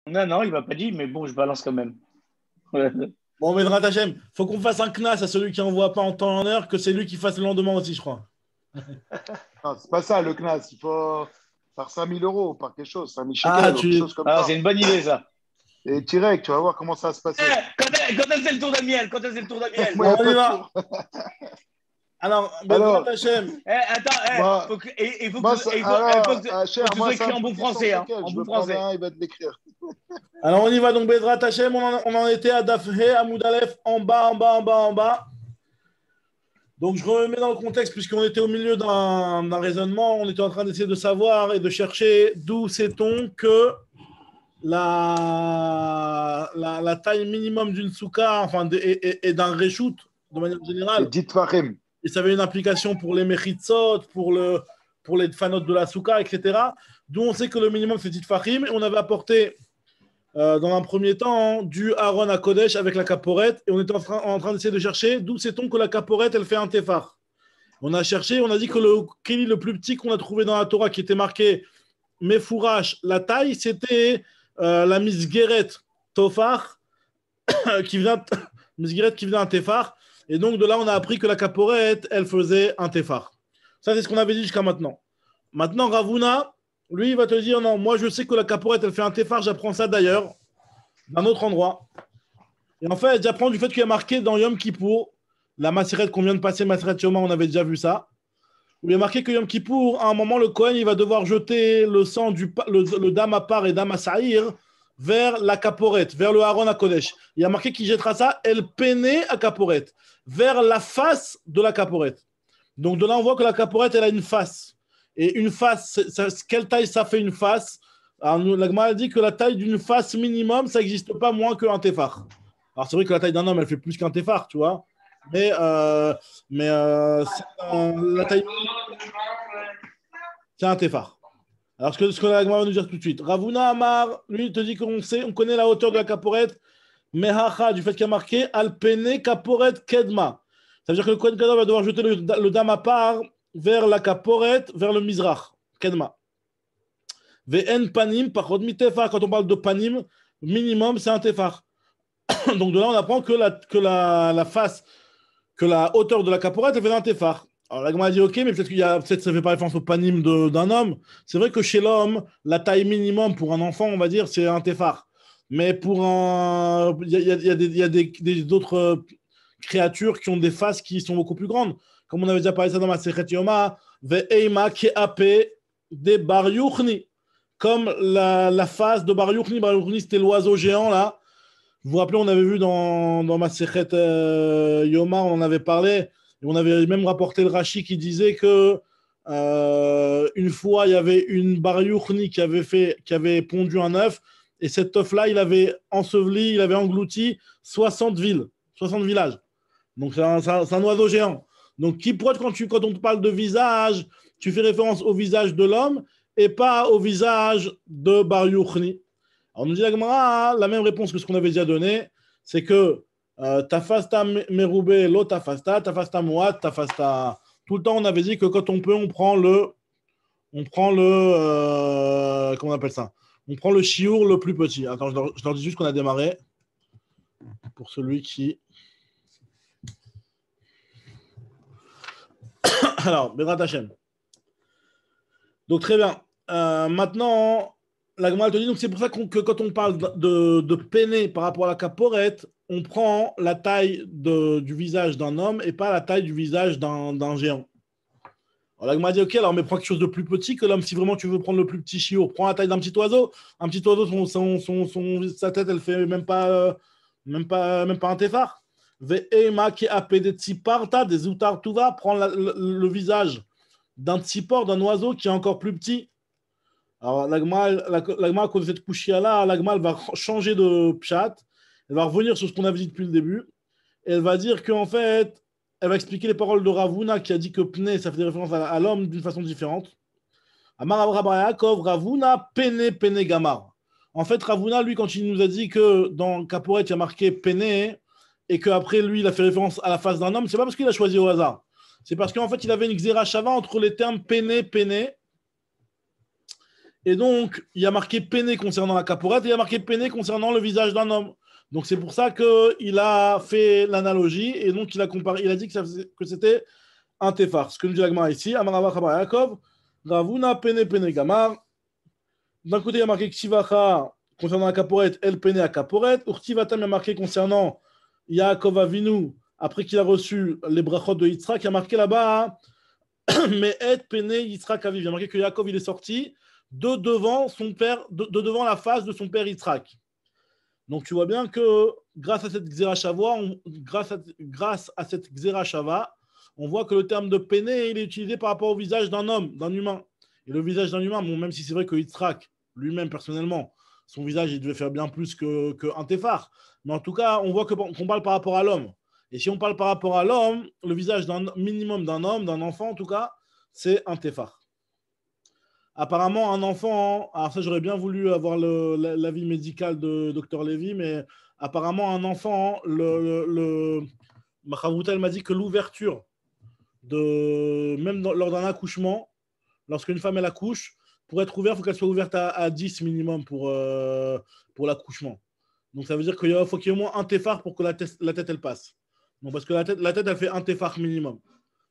Non, non, il m'a pas dit, mais bon, je balance quand même. Ouais. Bon, Vedrat Hachem, faut qu'on fasse un knas à celui qui envoie pas en temps et en heure, que c'est lui qui fasse le lendemain aussi, je crois. Non, c'est pas ça le CNAS. Il faut par 5 000 euros, par quelque chose, 5 000 Ah, shekels ou quelque tu. chose comme Ah, c'est ça. une bonne idée, ça. Et direct, tu vas voir comment ça va se passer. Quand est-ce que c'est le tour de miel? Quand est-ce que c'est le tour de miel? Moi, il n'y Bon, a on y pas de va. tour. Alors, Vedrat Alors, Hachem. Attends, moi, il faut que, moi il faut cher, que ce moi, soit c'est écrit un en bon truc qui est 100 français, hein, shekels. en Je bon me promets français. un, il va te l'écrire. Alors, on y va. Donc, Vedrat Hachem, on en était à Dafhe, à Moudalef, en bas, en bas, en bas, en bas. Donc, je remets dans le contexte, puisqu'on était au milieu d'un raisonnement, on était en train d'essayer de savoir et de chercher d'où sait-on que la taille minimum d'une souka, enfin, et d'un reshoot, de manière C'est générale, dit Farim. et ça avait une application pour les mechitsot, pour les fanotes de la souka, etc. D'où on sait que le minimum, c'est dit Fahim, et on avait apporté dans un premier temps, du Aaron à Kodesh avec la caporette, et on était en train d'essayer de chercher d'où sait-on que la caporette, elle fait un tefar. On a cherché, on a dit que le Keli le plus petit qu'on a trouvé dans la Torah qui était marqué Mefourash, la taille, c'était la Misgeret Tofar, qui vient, Misgeret qui vient un tefar. Et donc de là, on a appris que la caporette, elle faisait un tefar. Ça, c'est ce qu'on avait dit jusqu'à maintenant. Maintenant, Ravuna, lui, il va te dire non, moi, je sais que la caporette, elle fait un tefar, j'apprends ça d'ailleurs, d'un autre endroit. Et en fait, j'apprends du fait qu'il y a marqué dans Yom Kippour, la macérette qu'on vient de passer, macérette Yoma, on avait déjà vu ça. Où il y a marqué que Yom Kippour, à un moment, le Kohen, il va devoir jeter le sang le dam à part et dam à saïr vers la caporette, vers le Aaron à Kodesh. Il y a marqué qu'il jettera ça, el pene à caporette, vers la face de la caporette. Donc de là, on voit que la caporette, elle a une face. Et une face, quelle taille ça fait une face? Alors, la Gemara dit que la taille d'une face minimum, ça n'existe pas moins qu'un tefar. Alors c'est vrai que la taille d'un homme, elle fait plus qu'un tefar, tu vois. Mais, la taille c'est un tefar. Alors, ce que la Gemara va nous dire tout de suite. Ravuna Amar, lui, il te dit qu'on sait, on connaît la hauteur de la caporette, Mehacha, du fait qu'il y a marqué Alpene Kaporet Kedma. Ça veut dire que le Kohen Gadol va devoir jeter le dam à part vers la caporette, vers le Mizrach, Kedma. Ve'en Panim, par mi tefar, quand on parle de Panim, minimum, c'est un tefar. Donc de là, on apprend que la face, que la hauteur de la caporette, elle fait un tefar. Alors la Gemara dit ok, mais peut-être ça fait pas référence au panim d'un homme. C'est vrai que chez l'homme, la taille minimum pour un enfant, on va dire, c'est un tefar. Mais pour un, d'autres créatures qui ont des faces qui sont beaucoup plus grandes. Comme on avait déjà parlé ça dans ma Sechet Yoma, ve'eima ke'ape de Bar Yuchni. Comme la face de Bar Yuchni. Bar Yuchni, c'était l'oiseau géant là. Vous vous rappelez, on avait vu dans ma Sechet Yoma, on en avait parlé. Et on avait même rapporté le Rashi qui disait que une fois, il y avait une Bar Yuchni qui avait pondu un œuf. Et cet œuf-là, il avait enseveli, il avait englouti 60 villes, 60 villages. Donc, c'est un oiseau géant. Donc, quand on parle de visage, tu fais référence au visage de l'homme et pas au visage de Bar Yuchni. Alors, on nous dit la Gemara, la même réponse que ce qu'on avait déjà donné, c'est que tafasta meroubé, lo tafasta moat, tafasta. Tout le temps, on avait dit que quand on peut, comment on appelle ça? On prend le chiour le plus petit. Attends, je leur dis juste qu'on a démarré. Pour celui qui. Alors, Bedrat Hashem. Donc, très bien. Maintenant, la Gemara te dit, donc c'est pour ça que quand on parle de peiner par rapport à la caporette, on prend la taille du visage d'un homme et pas la taille du visage d'un géant. Alors la Gemara dit, ok, alors mais prends quelque chose de plus petit que l'homme. Si vraiment tu veux prendre le plus petit chiot, prends la taille d'un petit oiseau. Un petit oiseau, sa tête, elle fait même pas un tefar. Ve'ema ki apedetsi parta des outar tuva, prends le visage d'un tsipor, d'un oiseau qui est encore plus petit. Alors, l'agma, à cause de cette couchia-là, l'agma, elle va changer de pshat. Elle va revenir sur ce qu'on avait dit depuis le début. Et elle va dire qu'en fait, elle va expliquer les paroles de Ravuna qui a dit que pne, ça fait référence à l'homme d'une façon différente. Amar Yaakov, Ravuna, pene gamar. En fait, Ravuna, lui, quand il nous a dit que dans Kaporet, il y a marqué pene, et qu'après, lui, il a fait référence à la face d'un homme, c'est pas parce qu'il a choisi au hasard. C'est parce qu'en fait, il avait une xéra shava entre les termes pene Et donc, il y a marqué Péné concernant la caporette et il y a marqué Péné concernant le visage d'un homme. Donc, c'est pour ça qu'il a fait l'analogie et donc il a comparé, il a dit que c'était un téphar. Ce que nous dit l'Agmara ici, Amarava Chabar Yaakov, Ravuna Péné Péné Gamar. D'un côté, il y a marqué Ksivacha concernant la caporette, El Péné à caporette. Urtivatam, il y a marqué concernant Yaakov Avinu, après qu'il a reçu les brachot de Yitzhak, il y a marqué là-bas, mais Et Péné Yitzhak Aviv. Il y a marqué que Yaakov, il est sorti de devant son père, de devant la face de son père Yitzhak. Donc tu vois bien que grâce à cette Xerashava, grâce à cette Xerashava, on voit que le terme de Péné, il est utilisé par rapport au visage d'un homme, d'un humain. Et le visage d'un humain, bon, même si c'est vrai que Yitzhak, lui-même personnellement, son visage, il devait faire bien plus qu'un téphar. Mais en tout cas, on voit qu'on parle par rapport à l'homme. Et si on parle par rapport à l'homme, le visage d'un minimum d'un homme, d'un enfant en tout cas, c'est un téphar. Apparemment, un enfant, alors ça j'aurais bien voulu avoir l'avis médical de Dr Lévy, mais apparemment un enfant, Machavouta, m'a dit que l'ouverture, même lors d'un accouchement, lorsqu'une femme elle accouche, pour être ouverte, il faut qu'elle soit ouverte à 10 minimum pour l'accouchement. Donc ça veut dire qu'il faut qu'il y ait au moins un téphar pour que la tête elle passe. Donc, parce que la tête elle fait un téphar minimum.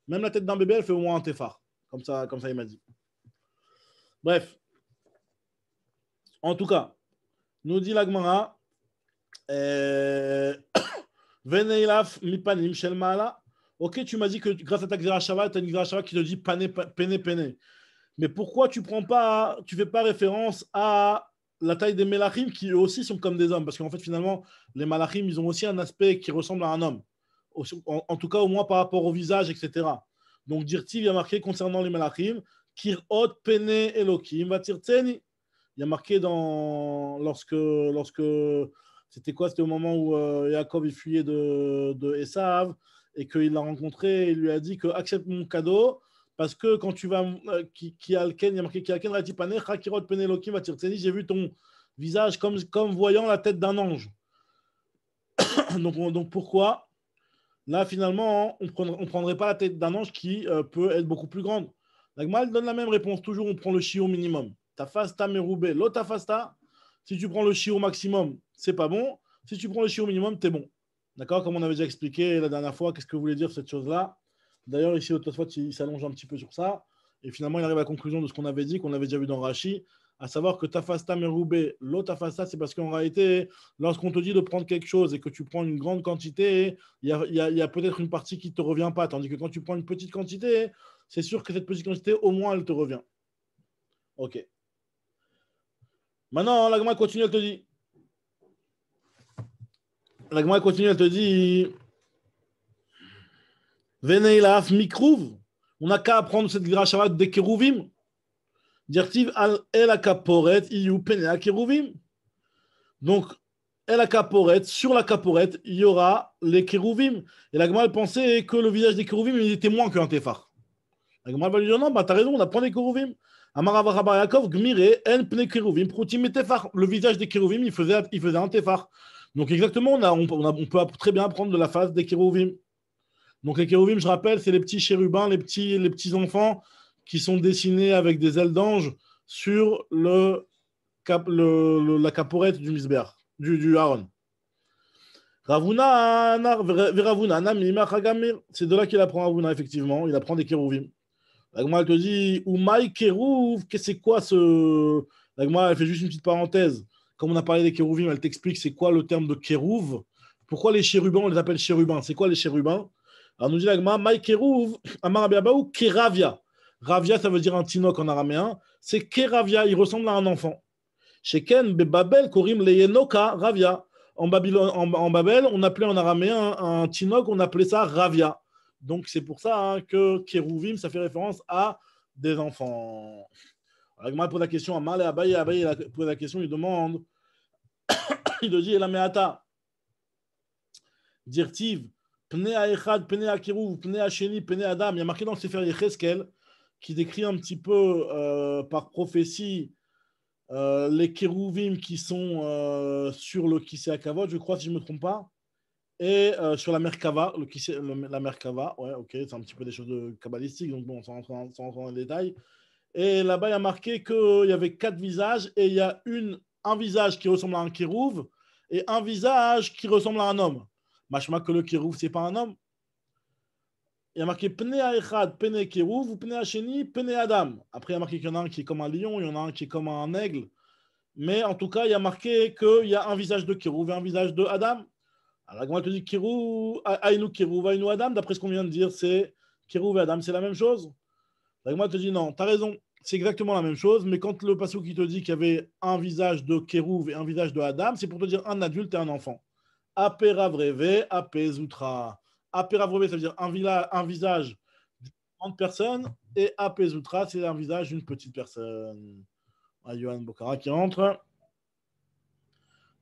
Même la tête d'un bébé elle fait au moins un téphar. Comme ça il m'a dit. Bref, en tout cas, nous dit la Gemara, Veneilaf mipanim shel ma'ala. Ok, tu m'as dit que grâce à ta Xerashava, tu as une Xerashava qui te dit péné. Mais pourquoi tu fais pas référence à la taille des Melachim qui eux aussi sont comme des hommes? Parce qu'en fait, finalement, les Malachim, ils ont aussi un aspect qui ressemble à un homme. En tout cas, au moins par rapport au visage, etc. Donc, Dirtiv, il y a marqué concernant les Melachim, Kirot Pene Elokim Vatirtseni. Il y a marqué lorsque c'était quoi? C'était au moment où Yaakov il fuyait de Esav et qu'il l'a rencontré et il lui a dit que accepte mon cadeau parce que quand tu vas il y a marqué j'ai vu ton visage comme voyant la tête d'un ange. donc pourquoi là finalement on prendrait pas la tête d'un ange qui peut être beaucoup plus grande? La Gemara donne la même réponse. Toujours, on prend le shiur minimum. Tafasta meroubé, l'otafasta. Si tu prends le shiur maximum, c'est pas bon. Si tu prends le shiur minimum, t'es bon. D'accord? Comme on avait déjà expliqué la dernière fois, qu'est-ce que voulait dire cette chose-là? D'ailleurs, ici, Tosfot, il s'allonge un petit peu sur ça. Et finalement, il arrive à la conclusion de ce qu'on avait dit, qu'on avait déjà vu dans Rashi, à savoir que tafasta meroubé, l'otafasta, c'est parce qu'en réalité, lorsqu'on te dit de prendre quelque chose et que tu prends une grande quantité, il y a peut-être une partie qui ne te revient pas. Tandis que quand tu prends une petite quantité, c'est sûr que cette petite quantité, au moins, elle te revient. Ok. Maintenant, la Gemara continue, elle te dit. La Gemara continue, elle te dit. Veneilaf mikrouv. On n'a qu'à apprendre cette grâce des kérouvim. Dirtiv al el akaporet iyu pene akérouvim. Donc, el akaporet, sur la caporette, il y aura les kérouvim. Et la Gemara pensait que le visage des kérouvim, il était moins qu'un téphar. La Gemara va lui dire non, bah t'as raison, on apprend des kérouvim. Amaravarabar Yaakov, Gmire, En Pne Kérouvim, Proutim et Tefar. Le visage des kérouvim, il faisait un Tefar. Donc exactement, on peut très bien apprendre de la face des kérouvim. Donc les kérouvim, je rappelle, c'est les petits chérubins, les petits enfants qui sont dessinés avec des ailes d'ange sur la caporette du Misber, du Aaron. Ravuna, c'est de là qu'il apprend Ravuna, effectivement. Il apprend des kérouvim. La Gemara te dit, Oumaï Kérouv, c'est quoi ce. La Gemara, elle fait juste une petite parenthèse. Comme on a parlé des kérouvim, elle t'explique c'est quoi le terme de kérouv. Pourquoi les chérubins, on les appelle chérubins? C'est quoi les chérubins? Alors nous dit la Gemara, Maï Kérouv, Amar Abiabaou, Kéravia. Ravia, ça veut dire un tinok en araméen. C'est Kéravia, il ressemble à un enfant. Chez Ken, Babel, Korim, Leyenoka, Ravia. En Babel, on appelait en araméen un tinok, on appelait ça Ravia. Donc, c'est pour ça que Kérouvim, ça fait référence à des enfants. Agma pose la question à Mal et Abaye. Abaye pose la question, il demande il te dit, Elameata, Dirtiv, Pne Aechad, Pne Akerouv, Pne Acheni, Pne Adam. Il y a marqué dans le Sefer Yecheskel qui décrit un petit peu par prophétie les Kérouvim qui sont sur le Kisei Hakavod, je crois, si je ne me trompe pas. Et sur la Merkava, la Merkava, ouais, ok, c'est un petit peu des choses de kabbalistiques, donc bon, sans rentrer dans les détails. Et là-bas, il y a marqué qu'il y avait 4 visages et il y a un visage qui ressemble à un kérouv et un visage qui ressemble à un homme. Machma que le kérouv, ce n'est pas un homme. Il y a marqué Pene Echad, Pene Kérouv, ou Pene Hacheni, Pene Adam. Après, il y a marqué qu'il y en a un qui est comme un lion, il y en a un qui est comme un aigle. Mais en tout cas, il y a marqué qu'il y a un visage de Kérouv et un visage de Adam. Alors, la te dit Kérouv, Aïnou Kérouv, Aïnou Adam. D'après ce qu'on vient de dire, c'est Kérouv et Adam, c'est la même chose. La te dit non, tu as raison, c'est exactement la même chose. Mais quand le passage qui te dit qu'il y avait un visage de Kérouv et un visage de Adam, c'est pour te dire un adulte et un enfant. Aperavreve, Apezoutra. Aperavreve, ça veut dire un visage d'une grande personne et Apezoutra, c'est un visage d'une petite personne. Yohan Bokara qui entre.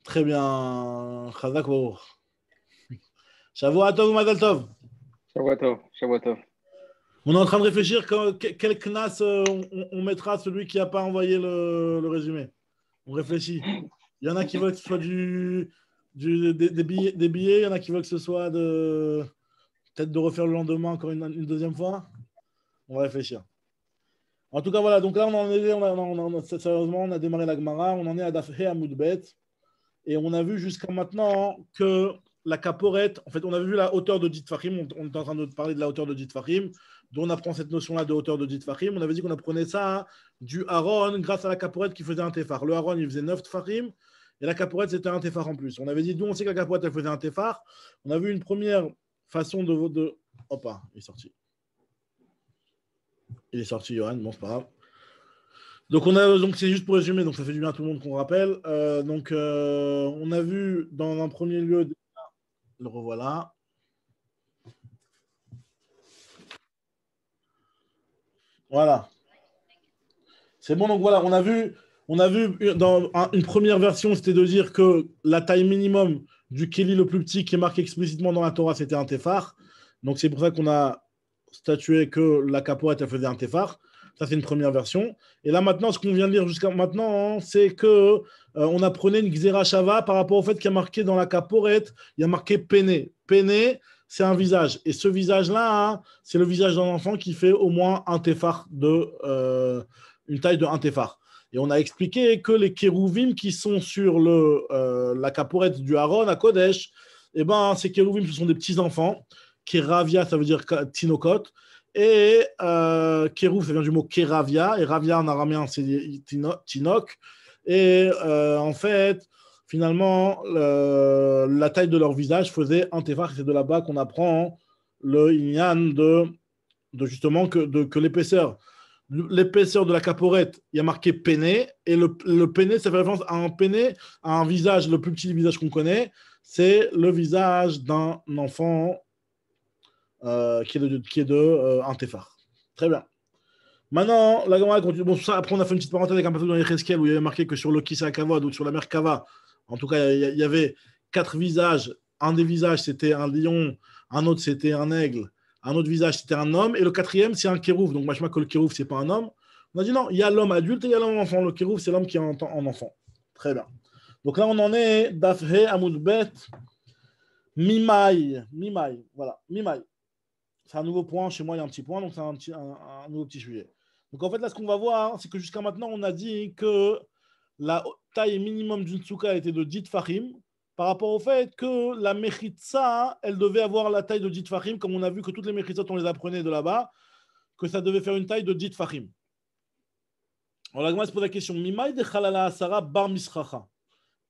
Très bien. Chazak Baruch. Shavua Tov ou Mazal Tov. Shavua Tov, Shavua Tov. On est en train de réfléchir quel knas on mettra à celui qui n'a pas envoyé le résumé. On réfléchit. Il y en a qui veulent que ce soit des billets, il y en a qui veulent que ce soit peut-être de refaire le lendemain encore une deuxième fois. On va réfléchir. En tout cas, voilà. Donc là, sérieusement, on a démarré la Gemara. On en est à Daf He Amud Bet. Et on a vu jusqu'à maintenant que la caporette, en fait, on a vu la hauteur de Dit Fahim. On est en train de parler de la hauteur de Dit Fahim, d'où on apprend cette notion-là de hauteur de Dit Fahim. On avait dit qu'on apprenait ça du Aaron grâce à la caporette qui faisait un Tefar. Le Aaron, il faisait 9 Tefahim et la caporette, c'était un Tefar en plus. On avait dit d'où on sait que la caporette, elle faisait un Tefar. On a vu une première façon de... Hop, il est sorti. Il est sorti, Johan. Bon, c'est pas grave. Donc c'est juste pour résumer, donc ça fait du bien à tout le monde qu'on rappelle. On a vu dans un premier lieu, le revoilà. Voilà. C'est bon, donc voilà, on a vu dans une première version, c'était de dire que la taille minimum du Kéli le plus petit qui est marqué explicitement dans la Torah, c'était un Tefar. Donc c'est pour ça qu'on a statué que la caporette, elle faisait un Tefar. Ça, c'est une première version. Et là, maintenant, ce qu'on vient de lire jusqu'à maintenant, c'est que on apprenait une Xera Shava par rapport au fait qu'il y a marqué dans la caporette, il y a marqué Pene. Pene, c'est un visage. Et ce visage-là, c'est le visage d'un enfant qui fait au moins un tefar une taille de un tefar. Et on a expliqué que les kérouvim qui sont sur la caporette du Aaron à Kodesh, eh ben, ces kérouvim, ce sont des petits-enfants. Kéravia, ça veut dire tinokot. Et kérouv, ça vient du mot kéravia. Et ravia en araméen, c'est tinok. Et en fait, finalement, la taille de leur visage faisait un tefar. C'est de là-bas qu'on apprend le inyan de justement que l'épaisseur de la caporette, il y a marqué pene. Et le pene, ça fait référence à un pene, à un visage, le plus petit visage qu'on connaît. C'est le visage d'un enfant qui est de un tefar. Très bien. Maintenant, la Gemara continue. Bon, ça, après, on a fait une petite parenthèse avec un passage dans Yecheskel où il y avait marqué que sur le Kisa Kavod ou sur la mer Kava, en tout cas, il y avait 4 visages. Un des visages, c'était un lion. Un autre, c'était un aigle. Un autre visage, c'était un homme. Et le 4e, c'est un kérouf. Donc, moi, je que le kérouf, c'est pas un homme. On a dit non, il y a l'homme adulte et il y a l'homme enfant. Le kérouf, c'est l'homme qui est en enfant. Très bien. Donc là, on en est Dafhe Amoudbet Mimai. Voilà, Mimai. C'est un nouveau point. Chez moi, il y a un petit point. Donc, c'est un nouveau petit sujet. Donc, en fait, là, ce qu'on va voir, c'est que jusqu'à maintenant, on a dit que la taille minimum d'une souka était de 10 Fahim par rapport au fait que la Mechitza, elle devait avoir la taille de 10 Fahim, comme on a vu que toutes les Mechitzot, on les apprenait de là-bas, que ça devait faire une taille de 10 Fahim. Alors, la Gemara se pose la question Mimai de Chalala Asara bar mischacha.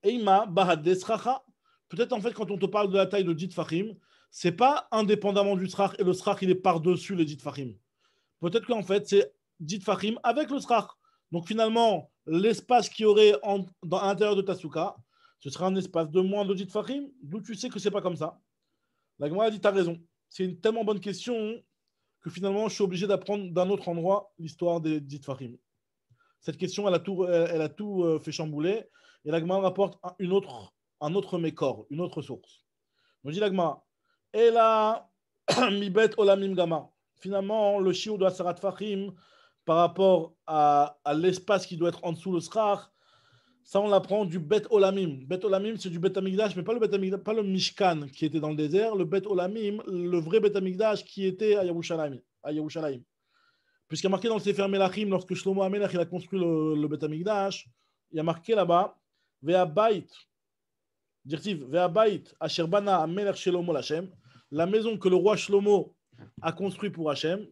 Eima bahad deschacha. Peut-être, en fait, quand on te parle de la taille de 10 Fahim, c'est pas indépendamment du srach et le srach, il est par-dessus les 10 Fahim. Peut-être qu'en fait, c'est 10 Fahim avec le srach. Donc finalement, l'espace qu'il y aurait à l'intérieur de ta souka, ce sera un espace de moins de 10 Fahim, d'où tu sais que c'est pas comme ça. La Gemara a dit, tu as raison. C'est une tellement bonne question que finalement, je suis obligé d'apprendre d'un autre endroit l'histoire des 10 Fahim. Cette question, elle a tout fait chambouler. Et la Gemara rapporte un autre mécor, une autre source. On dit la Gemara, et là, mibet olamim gama. Finalement, le shiur de Asarat Fahim, par rapport à l'espace qui doit être en dessous le srach, ça on l'apprend du Bet Olamim. Bet Olamim, c'est du Bet Amigdash, mais pas le Mishkan qui était dans le désert, le Bet Olamim, le vrai Bet Amigdash qui était à Yerushalayim. puisqu'il y a marqué dans le Sefer Melachim, lorsque Shlomo HaMelech il a construit le Beth Amikdash, il y a marqué là-bas, Ve'abayit, dirtiv, Ve'abayit, Asher Bana HaMelech Shlomo l'Hashem, la maison que le roi Shlomo a construit pour Hachem,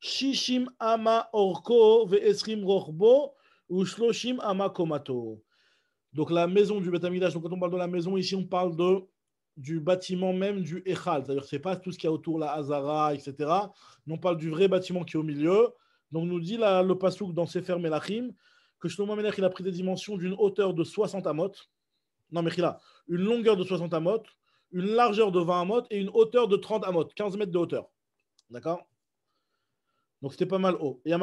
Shishim Ama Orko Ve'esrim Rochbo, ou Shloshim Ama Komato. Donc la maison du Beth Amikdash, donc quand on parle de la maison, ici on parle du bâtiment même du Echal, c'est-à-dire que ce n'est pas tout ce qu'il y a autour, la Hazara, etc. Mais on parle du vrai bâtiment qui est au milieu. Donc nous dit le Passouk dans Sefer Melachim que Shlomo HaMelech il a pris des dimensions d'une hauteur de 60 amot, non mais une longueur de 60 amot, une largeur de 20 amot et une hauteur de 30 amot, 15 mètres de hauteur. D'accord? Donc c'était pas mal haut. Et il y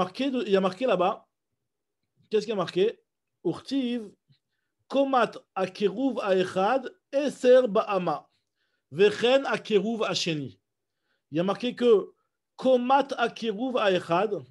a marqué là-bas, qu'est-ce qu'il y a marqué? Urtiv, Komat Akeruv Aechad, Eser Ba'ama, Vechen Akeruv Asheni. Il y a marqué que Komat Akeruv Aechad,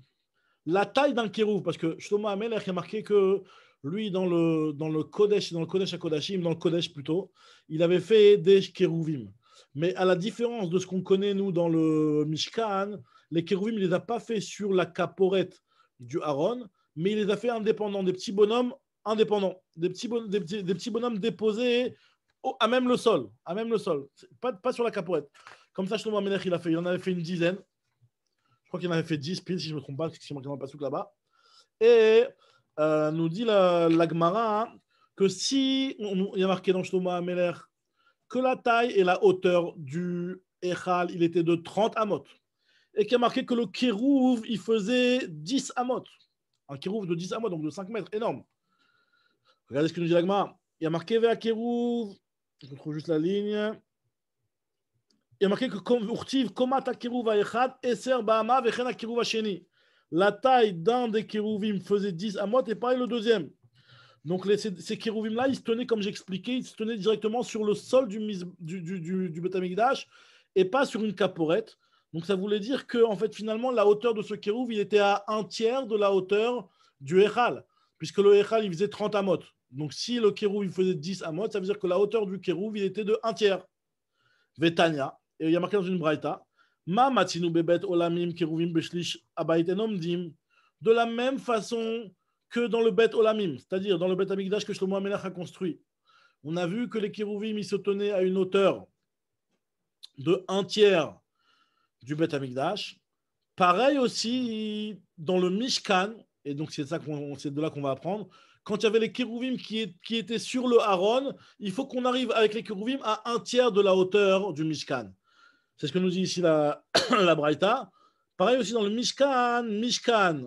la taille d'un kérouv, parce que Shlomo HaMelech, il y a marqué que lui, dans le Kodesh HaKodashim, dans le Kodesh plutôt, il avait fait des kérouvim. Mais à la différence de ce qu'on connaît, nous, dans le Mishkan, les kérouvim, il ne les a pas fait sur la caporette du Aaron, mais il les a fait indépendants, des petits bonhommes indépendants, des petits bonhommes déposés à même le sol, pas sur la caporette. Comme ça, Shlomo HaMelech, il en avait fait une dizaine. Je crois qu'il en avait fait 10 piles, si je ne me trompe pas, parce qu'il y a marqué dans le Passouk là-bas. Et nous dit la Gemara que si, il y a marqué dans Shlomo HaMelech que la taille et la hauteur du Echal, il était de 30 amot. Et qu'il y a marqué que le kérouv, il faisait 10 amot. Un kérouv de 10 amot, donc de 5 mètres, énorme. Regardez ce que nous dit la Gemara. Il y a marqué Vea kérouv, je retrouve juste la ligne. Il y a marqué que Urtiv, Komata Kérouv Aechad, Eser Ba'ama, Vechen Akérouv Asheni. La taille d'un des kérouvim faisait 10 amot et pareil le deuxième. Donc ces kérouvim-là, ils se tenaient, comme j'expliquais, ils se tenaient directement sur le sol du Beth Amikdash et pas sur une caporette. Donc ça voulait dire que en fait, finalement, la hauteur de ce kérouv, il était à un tiers de la hauteur du Echal, puisque le Echal, il faisait 30 amot. Donc si le kérouv, il faisait 10 amot, ça veut dire que la hauteur du kérouv, il était de un tiers. Vetania. Et il y a marqué dans une braïta, Ma matinu bebet olamim keruvim beshlish abayit enomdim, de la même façon que dans le bet olamim, c'est-à-dire dans le bet Amikdash que Shlomo HaMelech a construit. On a vu que les kérouvim ils se tenaient à une hauteur de un tiers du bet Amikdash. Pareil aussi dans le Mishkan, et donc c'est de là qu'on va apprendre. Quand il y avait les kérouvim qui étaient sur le Aaron, il faut qu'on arrive avec les kérouvim à un tiers de la hauteur du Mishkan. C'est ce que nous dit ici la Braïta. Pareil aussi dans le Mishkan,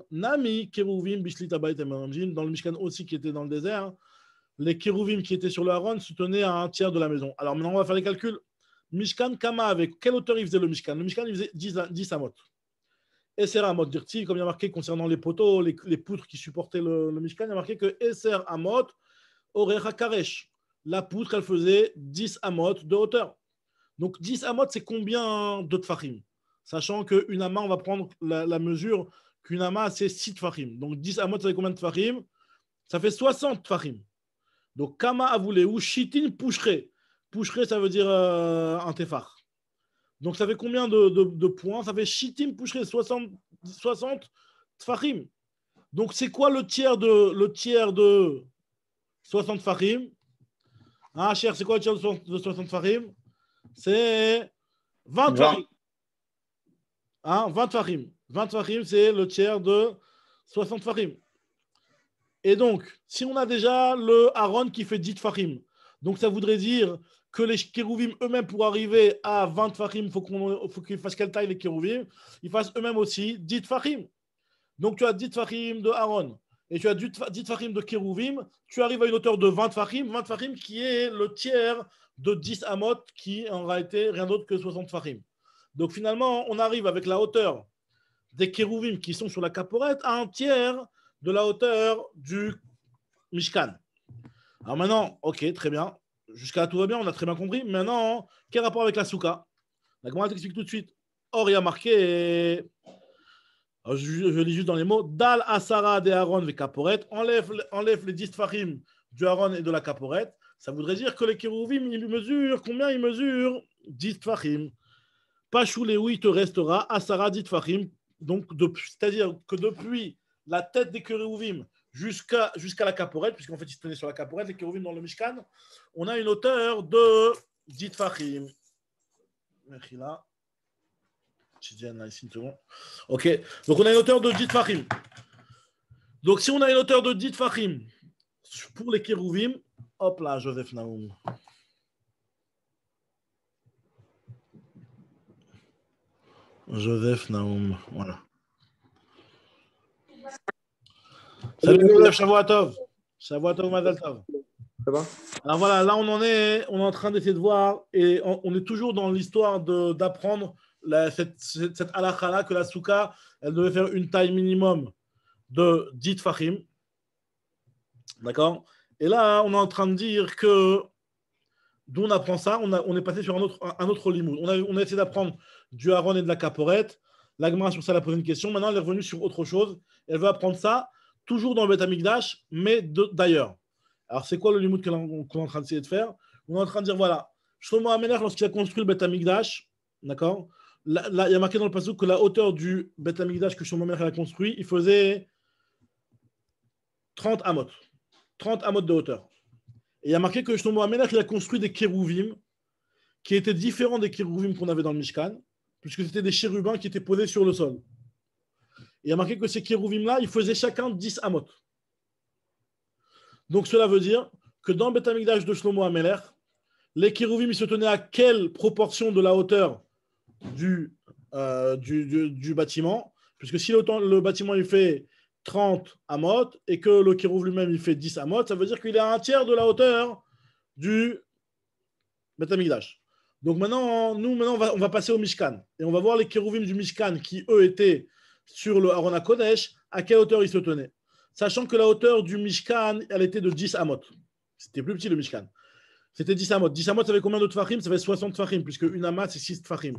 Nami, Kérouvim, Bishlit Abayit Emeramjim, dans le Mishkan aussi qui était dans le désert, les Kérouvim qui étaient sur le Aaron se tenaient à un tiers de la maison. Alors maintenant on va faire les calculs. Mishkan, Kama, avec quelle hauteur il faisait le Mishkan? Le Mishkan il faisait 10 amot. Eser amot, dirti, comme il y a marqué concernant les poteaux, les poutres qui supportaient le Mishkan, il y a marqué que Eser amot, Orecha Karesh. La poutre elle faisait 10 amot de hauteur. Donc 10 amot, c'est combien de tfachim? Sachant qu'une ama, on va prendre la mesure qu'une ama, c'est 6 tfachim. Donc 10 amot, ça fait combien de tfachim? Ça fait 60 tfachim. Donc kama avoulé ou shitin poucherait. Poucherait, ça veut dire un tefach. Donc ça fait combien de points? Ça fait shitin poucherait 60 tfachim. Donc c'est quoi le tiers de 60 tfachim? Ah, cher, c'est quoi le tiers de 60 tfachim? C'est 20 tfachim. 20 tfachim. 20 tfachim, c'est le tiers de 60 tfachim. Et donc, si on a déjà le Aaron qui fait 10 tfachim, donc ça voudrait dire que les kérouvim eux-mêmes, pour arriver à 20 tfachim, il faut qu'ils fassent quelle taille les kérouvim? Ils fassent eux-mêmes aussi 10 tfachim. Donc tu as 10 tfachim de Aaron et tu as 10 tfachim de kérouvim, tu arrives à une hauteur de 20 tfachim qui est le tiers de 10 amot qui en réalité rien d'autre que 60 tfachim. Donc finalement, on arrive avec la hauteur des kérouvim qui sont sur la caporette à un tiers de la hauteur du Mishkan. Alors maintenant, ok, très bien. Jusqu'à là, tout va bien, on a très bien compris. Maintenant, quel rapport avec la souka? La Gemara t'explique tout de suite. Or, il y a marqué, je lis juste dans les mots, Dal Asara de Aaron ve Kaporet, enlève les 10 tfachim du Aaron et de la caporette. Ça voudrait dire que les kérouvim, ils mesurent combien? Ils mesurent 10 tfachim. Pachou Leou, il te restera Asara 10 tfachim donc c'est-à-dire que depuis la tête des kérouvim jusqu'à la caporette, puisqu'en fait ils se tenaient sur la caporette, les kérouvim dans le Mishkan, on a une hauteur de 10 tfachim. Là. Ici, une seconde. Ok, donc on a une hauteur de 10 tfachim. Donc si on a une hauteur de 10 tfachim pour les kérouvim, hop là, Joseph Naoum. Joseph Naoum, voilà. Salut Joseph, Shavua Tov. Shavua Tov, Mazal Tov. Ça va? Alors voilà, là on est en train d'essayer de voir, et on est toujours dans l'histoire d'apprendre cette halakha-là, que la souka, elle devait faire une taille minimum de 10 tfachim. D'accord? Et là, on est en train de dire que d'où on apprend ça, on est passé sur un autre limoud. On a essayé d'apprendre du haron et de la caporette. La Gemara sur ça, elle a posé une question. Maintenant, elle est revenue sur autre chose. Elle veut apprendre ça, toujours dans le Beth Amikdash, mais d'ailleurs. Alors, c'est quoi le limoud qu'on est en train d'essayer de faire? On est en train de dire, voilà, Shlomo HaMelech, lorsqu'il a construit le Beth Amikdash, d'accord, là, il y a marqué dans le passage que la hauteur du Beth Amikdash que Shlomo HaMelech a construit, il faisait 30 amot. 30 amot de hauteur. Et il y a marqué que Shlomo HaMelech, il a construit des kérouvim qui étaient différents des kérouvim qu'on avait dans le Mishkan, puisque c'était des chérubins qui étaient posés sur le sol. Et il y a marqué que ces kérouvim-là, ils faisaient chacun 10 amot. Donc cela veut dire que dans le Beth Amikdash de Shlomo HaMelech, les kérouvim, ils se tenaient à quelle proportion de la hauteur du bâtiment? Puisque si le bâtiment il fait 30 amot et que le kérouv lui-même il fait 10 amot, ça veut dire qu'il est à un tiers de la hauteur du Beth Amikdash. Donc maintenant, on va passer au Mishkan et on va voir les kérouvim du Mishkan qui eux étaient sur le Aron HaKodesh, à quelle hauteur ils se tenaient. Sachant que la hauteur du Mishkan, elle était de 10 amot. C'était plus petit le Mishkan. C'était 10 amot. 10 amot, ça fait combien de tfachim? Ça fait 60 tfachim, puisque une amat, c'est 6 tfachim.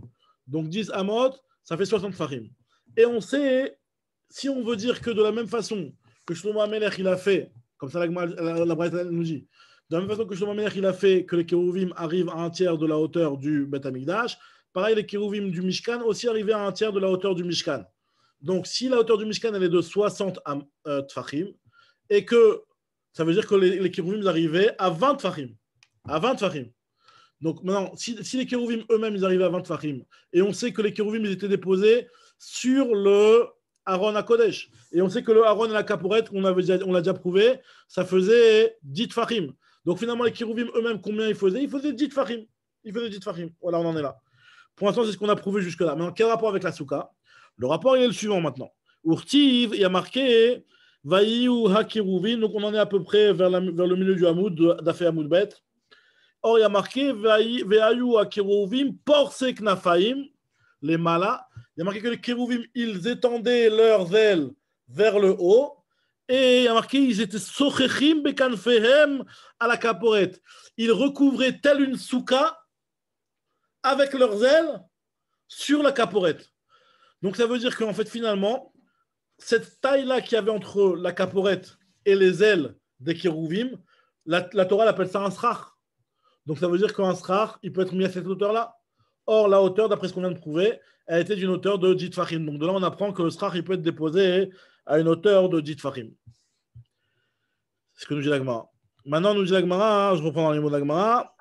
Donc 10 amot, ça fait 60 tfachim. Et on sait, si on veut dire que de la même façon que Shlomo HaMelech, il a fait, comme ça la Braïta nous dit, de la même façon que Shlomo HaMelech, il a fait que les kérouvim arrivent à un tiers de la hauteur du Beth Amikdash, pareil, les kérouvim du Mishkan aussi arrivaient à un tiers de la hauteur du Mishkan. Donc, si la hauteur du Mishkan elle est de 60 tfachim, et que ça veut dire que les kérouvim arrivaient à 20 tfachim. À 20 tfachim. Donc, maintenant, si les kérouvim eux-mêmes ils arrivaient à 20 tfachim, et on sait que les kérouvim ils étaient déposés sur le Aron HaKodesh, et on sait que le Aron et la caporette, on l'a déjà prouvé, ça faisait 10 tfachim. Donc, finalement, les kérouvim eux-mêmes, combien ils faisaient? Ils faisaient 10 tfachim. Voilà, on en est là. Pour l'instant, c'est ce qu'on a prouvé jusque-là. Maintenant, quel rapport avec la souka? Le rapport il est le suivant maintenant. Urtiv, il y a marqué Vaïu Hakiruvim, donc on en est à peu près vers le milieu du Hamoud, d'Afé Hamoud Bet. Or, il y a marqué Vaïu Hakiruvim, Porse Knafaim, les malas. Il y a marqué que les Kiruvim, ils étendaient leurs ailes vers le haut. Et il y a marqué ils étaient Sochechim Bekanfehem à la caporette. Ils recouvraient telle une souka avec leurs ailes sur la caporette. Donc ça veut dire qu'en fait finalement, cette taille-là qu'il y avait entre la caporette et les ailes des kérouvim, la Torah l'appelle ça un srach. Donc ça veut dire qu'un srach, il peut être mis à cette hauteur-là. Or la hauteur, d'après ce qu'on vient de prouver, elle était d'une hauteur de 10 tfachim. Donc de là on apprend que le srach, il peut être déposé à une hauteur de 10 tfachim. C'est ce que nous dit la Gemara. Maintenant nous dit la Gemara, je reprends dans les mots de la Gemara.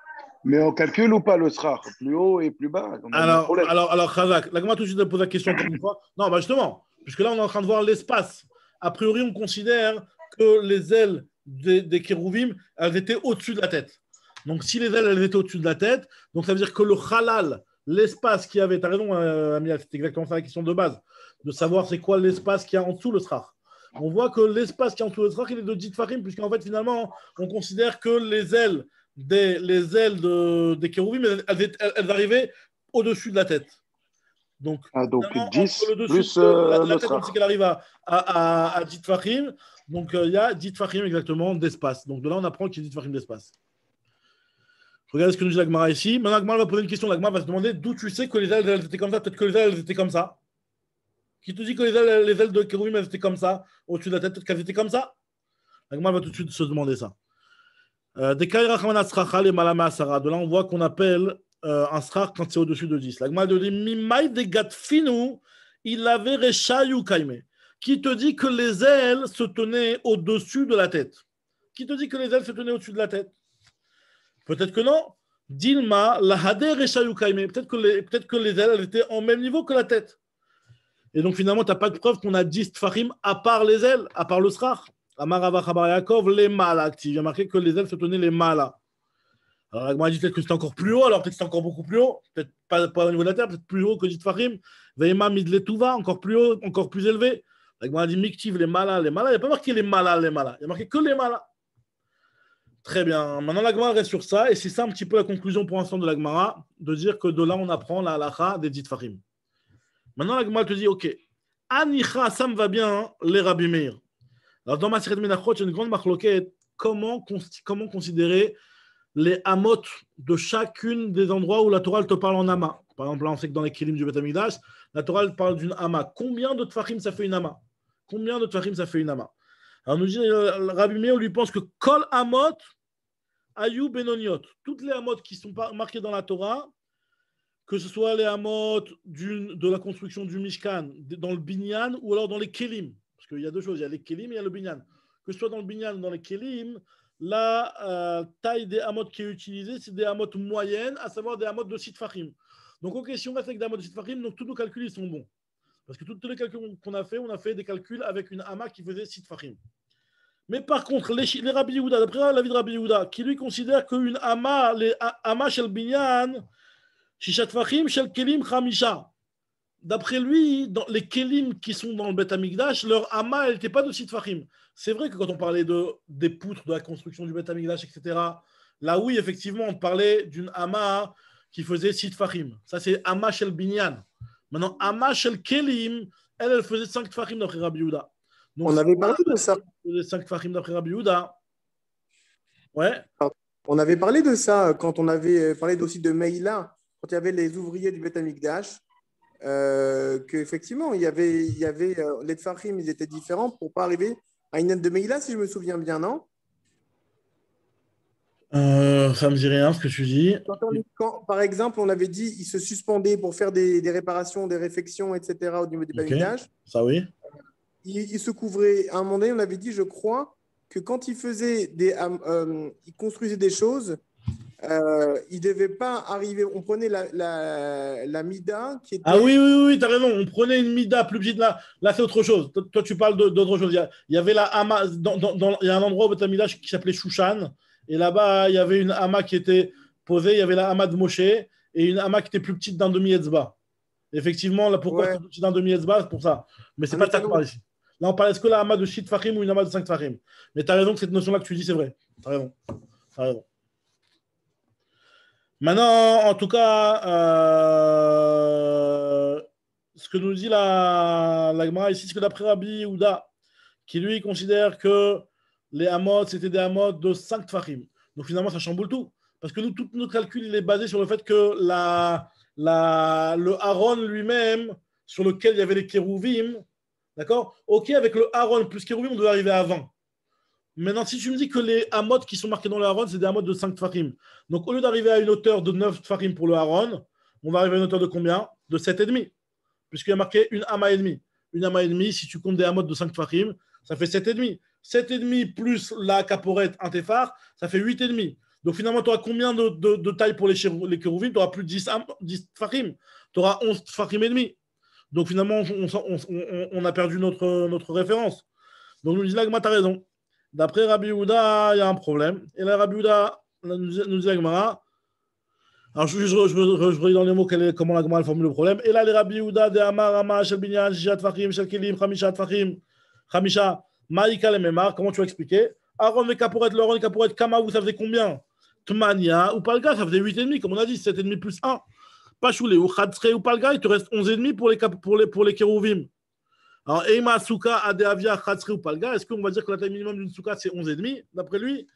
Mais on calcule ou pas le srach? Plus haut et plus bas? Alors, Khazak, la Gemara tout de suite pose la question encore une fois. Non, bah justement, puisque là on est en train de voir l'espace. A priori, on considère que les ailes des kérouvim, elles étaient au-dessus de la tête. Donc, si les ailes elles étaient au-dessus de la tête, donc ça veut dire que le halal, l'espace qu'il y avait, tu as raison, Amia, c'est exactement ça la question de base, de savoir c'est quoi l'espace qu'il y a en dessous le srach. On voit que l'espace qu'il y a en dessous le srach, il est de 10 tfachim, puisqu'en fait, finalement, on considère que les ailes des kérouvim, elles arrivaient au-dessus de la tête. Donc 10 plus la tête, on sait qu'elle arrive à 10 tfachim. Donc il y a 10 tfachim exactement d'espace. Donc de là, on apprend qu'il y a 10 tfachim d'espace. Regardez ce que nous dit la Gemara ici. Maintenant, la Gemara va poser une question. La Gemara va se demander d'où tu sais que les ailes elles étaient comme ça. Peut-être que les ailes elles étaient comme ça. Qui te dit que les ailes de kérouvim elles étaient comme ça au-dessus de la tête? Peut-être qu'elles étaient comme ça. La Gemara va tout de suite se demander ça. De là, on voit qu'on appelle un srach quand c'est au-dessus de 10. La Gemara dit Mimai de Gatfinu il avait Reshayu Kaime. Qui te dit que les ailes se tenaient au-dessus de la tête? Qui te dit que les ailes se tenaient au-dessus de la tête? Peut-être que non. Dilma, la Hader Reshayu Kaime. Peut-être que les ailes étaient en même niveau que la tête. Et donc finalement, tu n'as pas de preuve qu'on a 10 tfachim à part les ailes, à part le srach. Amar Rava Chabar Yaakov, les malas. Il y a marqué que les ailes se tenaient les malas. Alors la Gemara dit peut-être que c'était encore plus haut, alors peut-être que c'était encore beaucoup plus haut, peut-être pas au niveau de la terre, peut-être plus haut que 10 tfachim. Veima Midle Tuva, encore plus haut, encore plus élevé. La Gemara dit Miktiv, les malas, les malas. Il n'y a pas marqué les malas, les malas. Il y a marqué que les malas. Très bien. Maintenant, la Gemara reste sur ça, et c'est ça un petit peu la conclusion pour l'instant de la Gemara, de dire que de là, on apprend la halakha des 10 tfachim. Maintenant, la Gemara te dit, ok, Anicha, ça me va bien, les Rabbi Meir. Alors, dans ma série de Menachot, il y a une grande marloquette. Comment considérer les amot de chacune des endroits où la Torah te parle en ama? Par exemple, là, on sait que dans les Kélim du Beth Amikdash, la Torah elle parle d'une ama. Combien de tfachim ça fait une ama? Combien de tfachim ça fait une ama? Alors, nous dit Rabbi Meir, on lui pense que Kol amot, ayu benoniot. Toutes les amot qui sont marquées dans la Torah, que ce soit les amot de la construction du Mishkan, dans le Binyan, ou alors dans les Kélim. Parce qu'il y a deux choses, il y a les Kélim et il y a le Binyan. Que ce soit dans le Binyan ou dans les Kélim, la taille des amot qui est utilisée, c'est des amot moyennes, à savoir des amot de sitfachim. Donc, ok, si on reste avec des amot de sitfachim, donc tous nos calculs ils sont bons. Parce que tous les calculs qu'on a fait, on a fait des calculs avec une ama qui faisait sitfachim. Mais par contre, les Rabbi Yehuda, d'après l'avis de Rabbi Yehuda, qui lui considère qu'une ama, les ama shel Binyan, Shishat Fachim, Shel Kelim, Khamisha. D'après lui, dans les Kelim qui sont dans le Beth Amikdash, leur ama, elle n'était pas de Sit Fachim. C'est vrai que quand on parlait des poutres, de la construction du Beth Amikdash, etc., là oui, effectivement, on parlait d'une ama qui faisait Sit Fachim. Ça, c'est ama Shel Binyan. Maintenant, ama Shel Kelim, elle faisait 5 Fachim d'après Rabbi Yehuda. Donc, on avait parlé de ça. Elle faisait 5 Fachim d'après Rabbi Yehuda. Ouais. On avait parlé de ça quand on avait parlé aussi de Meïla. Quand il y avait les ouvriers du Beth Amikdash, qu'effectivement, il y avait les tfachim, ils étaient différents pour ne pas arriver à une aide de Meïla, si je me souviens bien, non? Ça me dit rien ce que tu dis. Quand, par exemple, on avait dit ils se suspendaient pour faire des réparations, des réfections, etc. au niveau du Beth Amikdash. Ça oui. Ils se couvraient. À un moment donné, on avait dit, je crois, que quand ils faisaient ils construisaient des choses, il ne devait pas arriver. On prenait la mida qui était. Ah oui, tu as raison. On prenait une mida plus petite. Là c'est autre chose. Toi, tu parles d'autre chose. Il y avait la hama. Il y a un endroit au Beth Amikdash qui s'appelait Shushan. Et là-bas, il y avait une hama qui était posée. Il y avait la hama de Moshe et une hama qui était plus petite d'un demi-etzba. Effectivement, là, pourquoi c'est plus petit d'un demi-etzba? C'est pour ça. Mais c'est pas de ça qu'on parle ici. Là, on parle est-ce que la hama de Shit Fachim ou une hama de 5 Fachim. Mais tu as raison que cette notion-là que tu dis, c'est vrai. Tu as raison. Maintenant, en tout cas, ce que nous dit la Gemara ici, c'est que d'après Rabbi Yehuda, qui lui considère que les amot, c'était des amot de 5 tfachim. Donc finalement, ça chamboule tout. Parce que nous, tout notre calcul, il est basé sur le fait que le Aaron lui-même, sur lequel il y avait les kérouvim, d'accord? Ok, avec le Aaron plus kérouvim, on doit arriver à 20. Maintenant, si tu me dis que les amot qui sont marqués dans le Aaron, c'est des amot de 5 tfachim. Donc, au lieu d'arriver à une hauteur de 9 tfachim pour le Aaron, on va arriver à une hauteur de combien? De 7,5. Puisqu'il y a marqué une ama et demi. Une ama et demi, si tu comptes des amot de 5 tfachim, ça fait 7,5. 7,5 plus la caporette, un téphar, ça fait 8,5. Donc, finalement, tu auras combien de taille pour les kérouvim? Tu auras plus de 10 tfachim. Tu auras 11 tfachim et demi. Donc, finalement, on a perdu notre référence. Donc, nous dit là, tu as raison. D'après Rabbi Yehuda, il y a un problème. Et là, Rabbi Yehuda nous dit la Gemara. Alors, je relis dans les mots comment la Gemara formule le problème. Et là, les Rabbi Yehuda, de Amar, Rama, Shel Binyan, Shishat Fachim, Shel Kelim, Khamisha Fachim, Khamisha, Maïka le Memar. Comment tu vas expliquer? Aaron et Kaporet, Laurent et Kaporet, Kamaou, ça faisait combien? Tmania ou Palga, ça faisait 8,5, comme on a dit, 7,5 plus 1. Pachoulé ou Khadsre ou Palga, il te reste 11,5 pour les Kérouvim. Alors, Eima Souka Adeavia Khatsri ou Palga, est-ce qu'on va dire que la taille minimum d'une Souka c'est 11,5 d'après lui?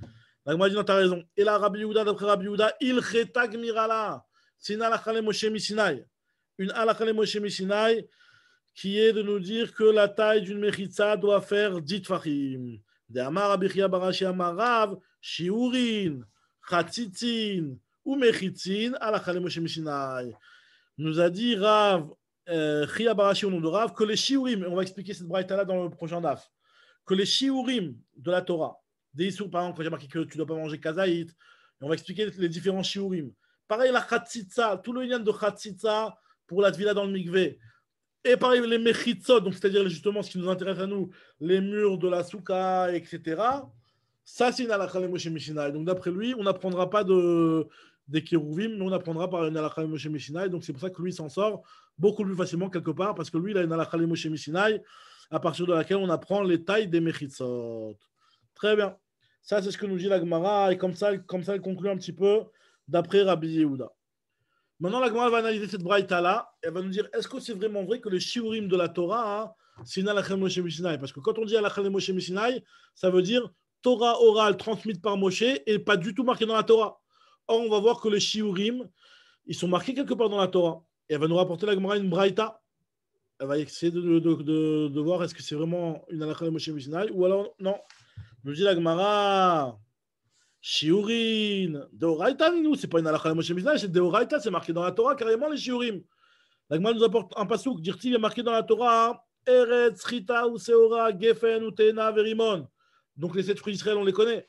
La Gemara dit non, tu as raison. Et là, Rabbi Yehuda, d'après Rabbi Yehuda, il chetag mirala. C'est une halakha Moshe Misinaï. Une halakha Moshe Misinaï qui est de nous dire que la taille d'une mechitza doit faire 10 tfachim. De Amar Rabbi Chia Barashi Amarav, Shiurin, Chatzitzin ou Mechitzin, halakha Moshe Misinaï. Nous a dit Rav Chia Barashi au nom de Rav, que les shiurim, on va expliquer cette braïta là dans le prochain daf, que les shiurim de la Torah, des issours, par exemple, quand j'ai marqué que tu ne dois pas manger kazaït, on va expliquer les différents shiurim. Pareil, la chatzitza, tout le lien de chatzitza pour la tvila dans le mikvé. Et pareil, les mechitzot, donc c'est-à-dire justement ce qui nous intéresse à nous, les murs de la souka, etc. Ça, c'est une halakha le Moshe Mishinai. Donc d'après lui, on n'apprendra pas des kérouvim, mais on apprendra par une halakha le Moshe Mishinai. Donc c'est pour ça que lui s'en sort beaucoup plus facilement quelque part, parce que lui, il a une halakha le Moshe Mishinai, à partir de laquelle on apprend les tailles des mechitzot. Très bien. Ça, c'est ce que nous dit la Gemara, et comme ça, elle conclut un petit peu d'après Rabbi Yehuda. Maintenant, la Gemara va analyser cette braïta-là. Elle va nous dire, est-ce que c'est vraiment vrai que le shiurim de la Torah, c'est une halakha Moshe Mishinai? Parce que quand on dit halakha Moshe Mishinai, ça veut dire Torah orale transmise par Moshe et pas du tout marquée dans la Torah. Or, on va voir que les shiurim, ils sont marqués quelque part dans la Torah. Et elle va nous rapporter la Gemara une braïta. Elle va essayer de voir est-ce que c'est vraiment une halakha Moshe Mishinai ou alors non. Nous dit la Gemara, shiurin, deoraita, nous, c'est pas une halakha Moshe Mishinai, c'est deoraita, c'est marqué dans la Torah, carrément les shiurim. La Gemara nous apporte un pasouk, dit-il, il est marqué dans la Torah, Eretz, Chita, ou Seora, Gefen, Utena, Verimon. Donc les 7 fruits d'Israël, on les connaît.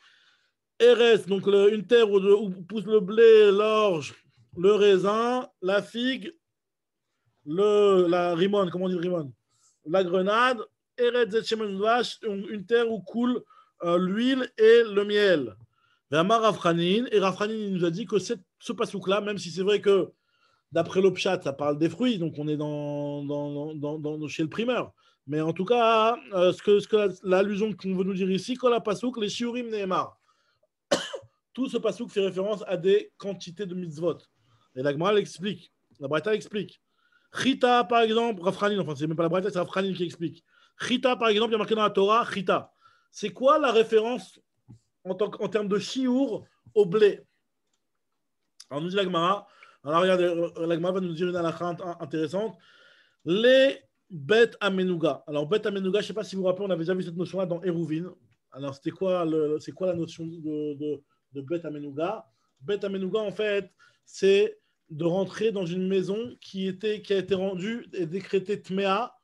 Eretz, donc une terre où pousse le blé, l'orge, le raisin, la figue, la rimon, comment on dit le rimon? La grenade. Eretz et Shemen Vache, une terre où coule l'huile et le miel. Et Rav Chanin nous a dit que ce pasouk-là, même si c'est vrai que d'après l'Opshat, ça parle des fruits, donc on est chez le primeur. Mais en tout cas, l'allusion qu'on veut nous dire ici, quand la pasouk, les shiurim ne'emar. Tout ce pasouk fait référence à des quantités de mitzvot. Et la Gemara l'explique. La Braïta l'explique. Chita, par exemple, Rav Chanin, enfin, c'est même pas la Braïta, c'est Rav Chanin qui explique. Chita, par exemple, il y a marqué dans la Torah, Chita. C'est quoi la référence en termes de shiur au blé? Alors, nous dit la Gemara. Alors, regardez, la Gemara va nous dire une halakha intéressante. Les bêtes amenuga. Alors, bêtes amenuga, je ne sais pas si vous vous rappelez, on avait déjà vu cette notion-là dans Eruvin. Alors, c'est quoi la notion de bête amenuga? Bête amenuga, en fait, c'est de rentrer dans une maison qui a été rendue et décrétée tmea,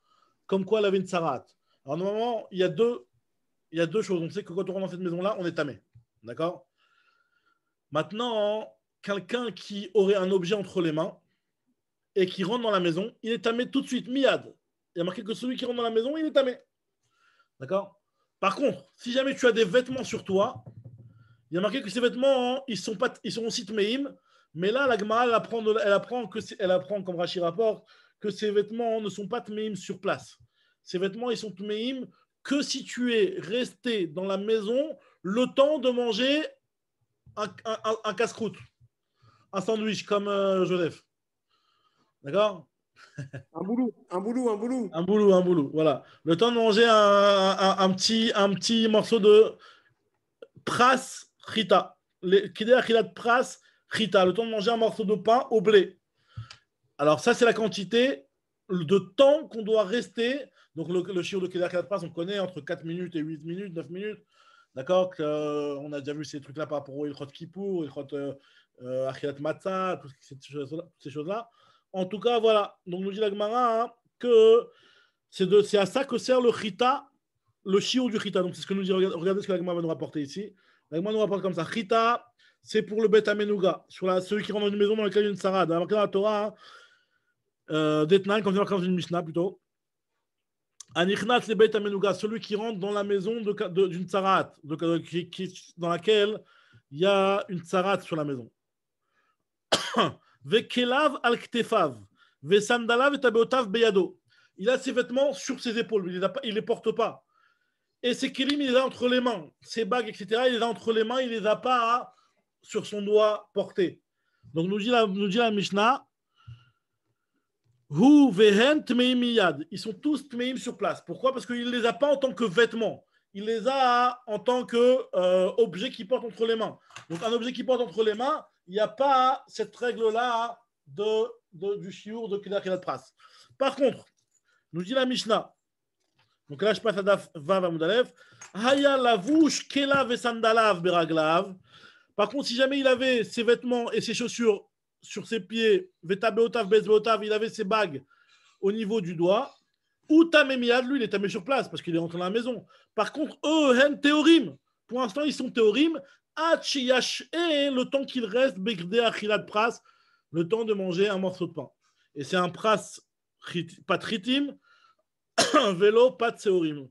comme quoi elle avait une tsarat. Alors, normalement, il y a deux choses. On sait que quand on rentre dans cette maison-là, on est tamé. D'accord? Maintenant, quelqu'un qui aurait un objet entre les mains et qui rentre dans la maison, il est tamé tout de suite, miyad. Il y a marqué que celui qui rentre dans la maison, il est tamé. D'accord? Par contre, si jamais tu as des vêtements sur toi, il y a marqué que ces vêtements, ils sont aussi tmeim, mais là, la Gemara, elle apprend, comme Rashi rapporte, que ces vêtements ne sont pas tmeim sur place. Ces vêtements, ils sont tmeim que si tu es resté dans la maison le temps de manger un casse-croûte, un sandwich comme Joseph. D'accord? Un boulot. Un boulot, voilà. Le temps de manger un petit morceau de pras chita. Kidea chila de pras chita. Le temps de manger un morceau de pain au blé. Alors ça, c'est la quantité de temps qu'on doit rester. Donc le shiur de Kidea chila de pras, on connaît entre 4 minutes et 8 minutes, 9 minutes. D'accord? On a déjà vu ces trucs-là par rapport au Ilchot Kippour, Ilchot Achilat Matzah, toutes ces choses-là. En tout cas, voilà. Donc, nous dit la Gemara que c'est à ça que sert le chita, le shiur du chita. Donc, c'est ce que nous dit. Regardez ce que la Gemara va nous rapporter ici. La Gemara nous rapporte comme ça. Chita, c'est pour le bet amenuga, sur celui qui rentre dans une maison dans laquelle il y a une sarade. Dans la Torah, Detnan, comme c'est marqué dans une Mishnah plutôt. Anichnat le bet amenuga, celui qui rentre dans la maison d'une tsarat, dans laquelle il y a une tsarat sur la maison. Vekelav al ktefav, vesandalav et tabeotav beyado. Il a ses vêtements sur ses épaules, il les porte pas. Et ses kelim, il les a entre les mains. Ses bagues, etc., il les a entre les mains, il les a pas sur son doigt porté. Donc nous dit la Mishnah, Hu vehen tmeim miyad. Ils sont tous tmeim sur place. Pourquoi? Parce qu'il ne les a pas en tant que vêtements. Il les a en tant qu'objet qu'il porte entre les mains. Donc un objet qu'il porte entre les mains, il n'y a pas cette règle-là du shiur de Kidea Chilat Pras. Par contre, nous dit la Mishnah, donc là je passe à Daf Vav Amud Aleph, Haya lavouche kelav et sandalav beraglav. Par contre, si jamais il avait ses vêtements et ses chaussures sur ses pieds, vetabeotav bezbeotav, il avait ses bagues au niveau du doigt. Ou tamé miad, lui, il est tamé sur place parce qu'il est rentré dans la maison. Par contre, eux, hen théorim. Pour l'instant, ils sont théorim. Achiyash et le temps qu'il reste, begdé achilat pras, le temps de manger un morceau de pain. Et c'est un pras, pas tritim, un vélo, pas de théorim.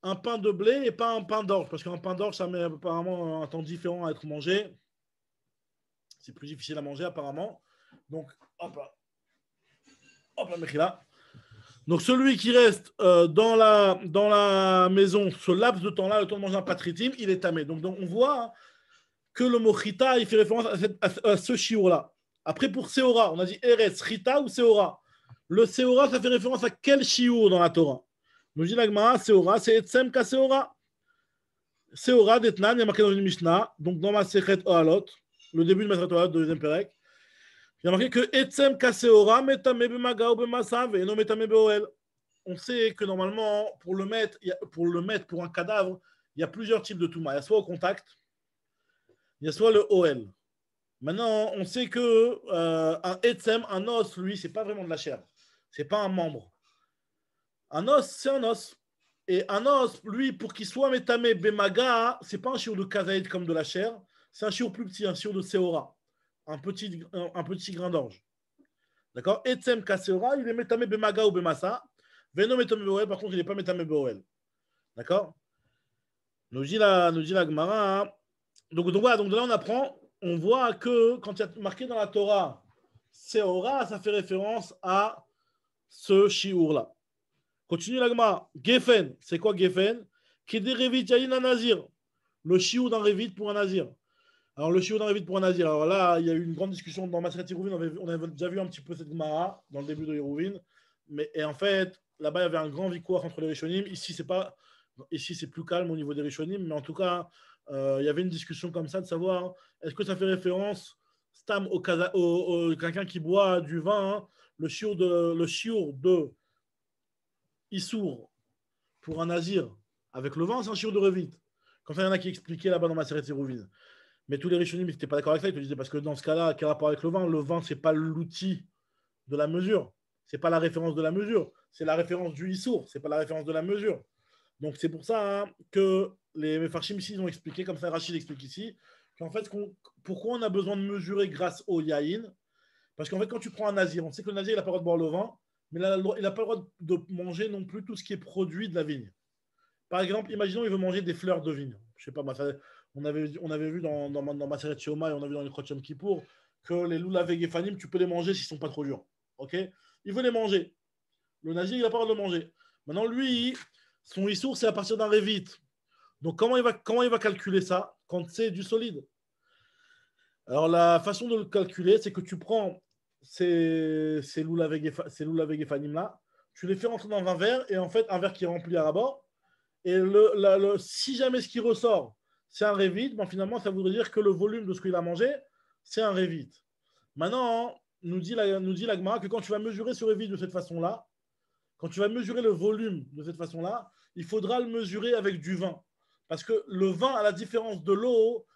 Un pain de blé et pas un pain d'orge. Parce qu'un pain d'orge, ça met apparemment un temps différent à être mangé. C'est plus difficile à manger, apparemment. Donc, hop là. Hop là, Mechila. Donc, celui qui reste dans la maison, ce laps de temps-là, le temps de manger un patritim, il est tamé. Donc, on voit hein, que le mot chita, il fait référence à ce shiur-là. Après, pour Seora, on a dit Eretz, chita ou Seora. Le Seora, ça fait référence à quel shiur dans la Torah? Nous dit la Gemara, Seora, c'est Etzem ka Seora. Seora, d'Etnan, il y a marqué dans une Mishnah, donc dans ma Sechet Ohalot, le début de Masechet Ohalot, deuxième Perek. Il y a marqué que Etzem Kaseora metame b'maga ou b'masav et non metame b'oel. On sait que normalement, pour le mettre pour un cadavre, il y a plusieurs types de touma. Il y a soit au contact, il y a soit le OL. Maintenant, on sait que un Etzem, un os, lui, c'est pas vraiment de la chair. C'est pas un membre. Un os, c'est un os. Et un os, lui, pour qu'il soit metame b'maga, c'est pas un shiur de kazaïd comme de la chair. C'est un shiur plus petit, un shiur de seora. Un petit grain d'orge. D'accord? Etzem kaseora, il est metame bemaga ou bemasa. Veno metame beoel, par contre, il n'est pas metame beoel. D'accord? Nous dit la Gemara. Donc voilà, donc de là on apprend, on voit que quand il y a marqué dans la Torah seora, ça fait référence à ce shiur-là. Continue la Gemara. Gefen, c'est quoi Gefen? Kede revit yayin un nazir. Le shiur d'un revit pour un nazir. Alors, le shiur d'un revit pour un nazir. Alors là, il y a eu une grande discussion dans Masechet Hérouvin. On avait déjà vu un petit peu cette Gemara dans le début de Hérouvin. Et en fait, là-bas, il y avait un grand vikouach entre les Rishonim. Ici, c'est plus calme au niveau des Rishonim. Mais en tout cas, il y avait une discussion comme ça de savoir est-ce que ça fait référence stam au quelqu'un qui boit du vin, hein, le shiur de Issour pour un nazir avec le vin, c'est un shiur de revit. Comme ça, il y en a qui expliquaient là-bas dans Masechet Hérouvin. Mais tous les Rishonim n'étaient pas d'accord avec ça. Ils te disaient parce que dans ce cas-là, quel rapport avec le vin? Le vin, ce n'est pas l'outil de la mesure. Ce n'est pas la référence de la mesure. C'est la référence du Issour. Ce n'est pas la référence de la mesure. Donc, c'est pour ça hein, que les Mefarshim ici ont expliqué, comme ça Rachid explique ici, qu'en fait, pourquoi on a besoin de mesurer grâce au yaïn? Parce qu'en fait, quand tu prends un nazir, on sait que le nazir, il n'a pas le droit de boire le vin, mais il n'a pas le droit de manger non plus tout ce qui est produit de la vigne. Par exemple, imaginons il veut manger des fleurs de vigne. Je sais pas, on avait vu dans Maseret Shioma et on a vu dans les Krot Yom Kippour que les loulav et gefanim, tu peux les manger s'ils ne sont pas trop durs. Okay, il veut les manger. Le nazir, il n'a pas le droit de le manger. Maintenant, lui, son issour, c'est à partir d'un révit. Donc, comment il va calculer ça quand c'est du solide? Alors, la façon de le calculer, c'est que tu prends ces loulav et gefanim-là, tu les fais rentrer dans un verre, et en fait, un verre qui est rempli à ras-bord. Et si jamais ce qui ressort, c'est un révit, ben finalement, ça voudrait dire que le volume de ce qu'il a mangé, c'est un révit. Maintenant, nous dit la Gemara que quand tu vas mesurer ce révit de cette façon-là, quand tu vas mesurer le volume de cette façon-là, il faudra le mesurer avec du vin. Parce que le vin, à la différence de l'eau,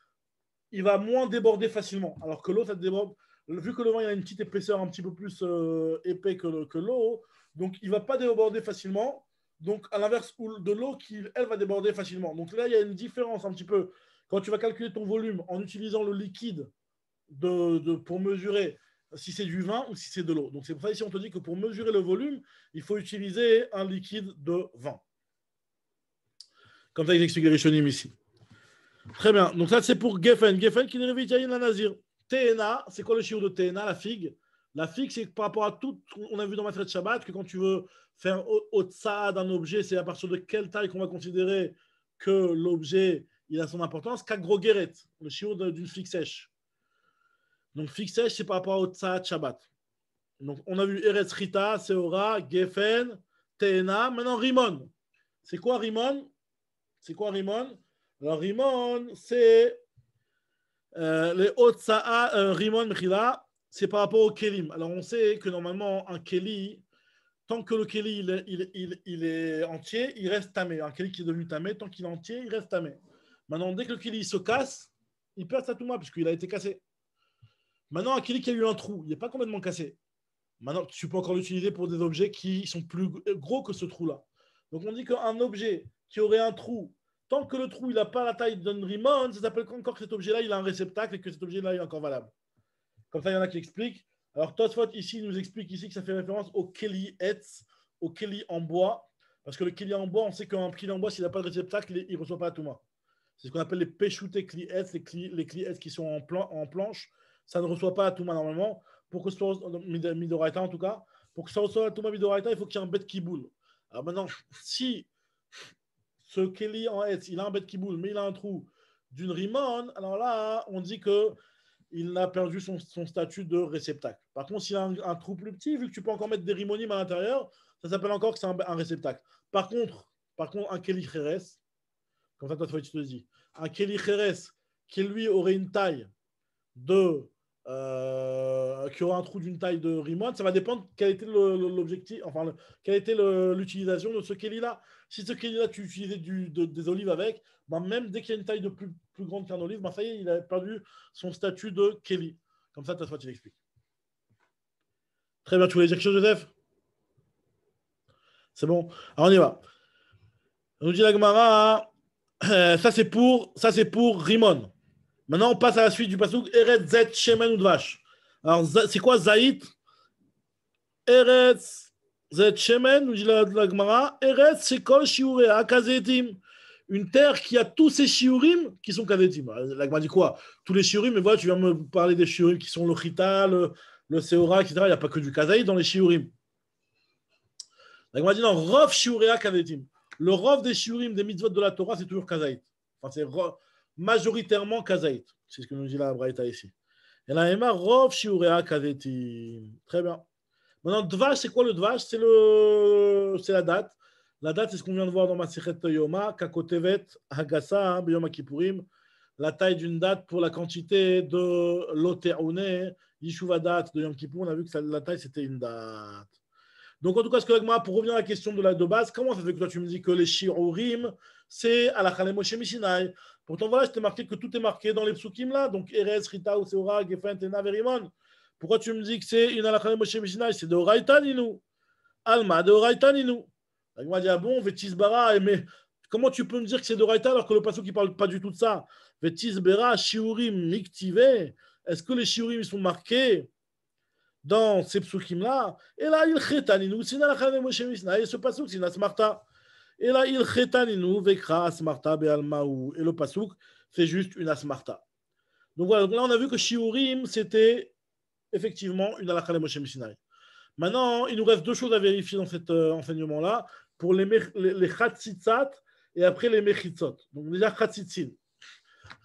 il va moins déborder facilement. Alors que l'eau, ça déborde. Vu que le vin il a une petite épaisseur un petit peu plus épais que l'eau, donc il ne va pas déborder facilement. Donc, à l'inverse de l'eau qui, elle, va déborder facilement. Donc là, il y a une différence un petit peu. Quand tu vas calculer ton volume en utilisant le liquide pour mesurer si c'est du vin ou si c'est de l'eau. Donc, c'est pour ça ici, on te dit que pour mesurer le volume, il faut utiliser un liquide de vin. Comme ça, il explique les Rishonim ici. Très bien. Donc, ça, c'est pour Geffen. Geffen qui dérive d'Yayin la Nazir. Tehena, c'est quoi le shiur de Tehena, la figue? La figue, c'est par rapport à tout. On a vu dans Masechet Shabbat que quand tu veux faire au-tsa d'un objet, c'est à partir de quelle taille qu'on va considérer que l'objet il a son importance. Kagrogeret, le shiur d'une figue sèche. Donc, figue sèche, c'est par rapport au tsa Shabbat. Donc, on a vu Eretz Rita, Seora, Geffen, Tehena. Maintenant, Rimon. C'est quoi Rimon? Alors, Rimon, c'est les Otsa'a, Rimon, Mechila, c'est par rapport au Kelim. Alors, on sait que normalement, un Keli, tant que le Keli il est entier, il reste tamé. Un Keli qui est devenu tamé, tant qu'il est entier, il reste tamé. Maintenant, dès que le Keli se casse, il perd sa touma, puisqu'il a été cassé. Maintenant, un Keli qui a eu un trou, il n'est pas complètement cassé. Maintenant, tu peux encore l'utiliser pour des objets qui sont plus gros que ce trou-là. Donc, on dit qu'un objet qui aurait un trou, tant que le trou n'a pas la taille d'un rimon, ça s'appelle encore que cet objet-là, il a un réceptacle et que cet objet-là est encore valable. Comme ça, il y en a qui expliquent. Alors, Tosfot, ici, il nous explique ici que ça fait référence au Keli Etz, au Keli en bois. Parce que le Keli en bois, on sait qu'un Keli en bois, s'il n'a pas de réceptacle, il ne reçoit pas la Touma. C'est ce qu'on appelle les Peshuté Kli Etz, les Kli Etz qui sont en planche. Ça ne reçoit pas la Touma normalement. Pour que ce soit Midoraita en tout cas, pour que ça reçoive la Touma Midoraita, il faut qu'il y ait un bet Kiboul. Alors maintenant, si ce Keli en Etz, il a un bet Kiboul, mais il a un trou d'une Rimon, alors là, on dit qu'il a perdu son statut de réceptacle. Par contre, s'il a un trou plus petit, vu que tu peux encore mettre des Rimonim à l'intérieur, ça s'appelle encore que c'est un réceptacle. Par contre, un Keli Cheres, comme ça, toi, tu te dis, un Keli Cheres qui lui aurait une taille qui aura un trou d'une taille de Rimon, ça va dépendre quel était l'objectif, enfin, quelle était l'utilisation de ce Keli-là. Si ce Keli-là, tu utilisais des olives avec, ben même dès qu'il y a une taille de plus grande qu'un olive, ben ça y est, il a perdu son statut de Keli. Comme ça, tu l'expliques. Très bien, tu voulais dire quelque chose, Joseph? C'est bon. Alors, on y va. On nous dit la Gemara, ça c'est pour Rimon. Maintenant, on passe à la suite du passouk Eretz Zet Shemen Udvash. Alors, c'est quoi Zaït? Eretz Zet Shemen, nous dit la Gemara. Eretz Shekol Shiurea Kazetim. Une terre qui a tous ces shiurim qui sont kazetim. La Gemara dit quoi? Tous les shiurim, mais voilà, tu viens me parler des shiurim qui sont le chita, le seora, etc. Il n'y a pas que du kazaït dans les shiurim. La Gemara dit non, Rov Shiurea Kazetim. Le Rov des shiurim des mitzvot de la Torah, c'est toujours kazaït. Enfin, c'est majoritairement kazaït. C'est ce que nous dit la Braïta ici. Et là, Emma, Rov Shiurea Kazetim. Très bien. Maintenant, Dvash, c'est quoi le Dvash? C'est la date. La date, c'est ce qu'on vient de voir dans Masechet Yoma, Kakotevet Hagasa, Beyom Kippourim, la taille d'une date pour la quantité de l'Oteroune, Yishuva date de Yom Kippour. On a vu que la taille, c'était une date. Donc, en tout cas, pour revenir à la question de base, comment ça fait que toi, tu me dis que les Shiurim, c'est à la Chalem Moshe Mishinai? Pourtant, voilà, je t'ai marqué que tout est marqué dans les psukim là, donc Erez, Rita, Seora, Gefen, Tena, Verimon. Pourquoi tu me dis que c'est une à la Chalem Moshe Mishinai? C'est de Oraita Ninu. Alma de Oraita Ninu. Il m'a dit, ah bon, Vetisbara, mais comment tu peux me dire que c'est de Oraita alors que le pasuk ne parle pas du tout de ça? Vetisbara, Shiurim, Miktive. Est-ce que les Shiurim sont marqués dans ces psukim-là? Et là, il Chetaninu, c'est la Chalem Moshe Mishinai. Et ce pasuk, c'est une asmarta. Et là, il Chetaninu, Vekra, asmarta, Bealmaou. Et le pasuk, c'est juste une asmarta. Donc voilà, donc là, on a vu que Shiurim, c'était effectivement une alakha Moshe Mishinai. Maintenant, il nous reste deux choses à vérifier dans cet enseignement-là, pour les Khatsitzat et après les Mechitzot. Donc déjà, Khatsitzin.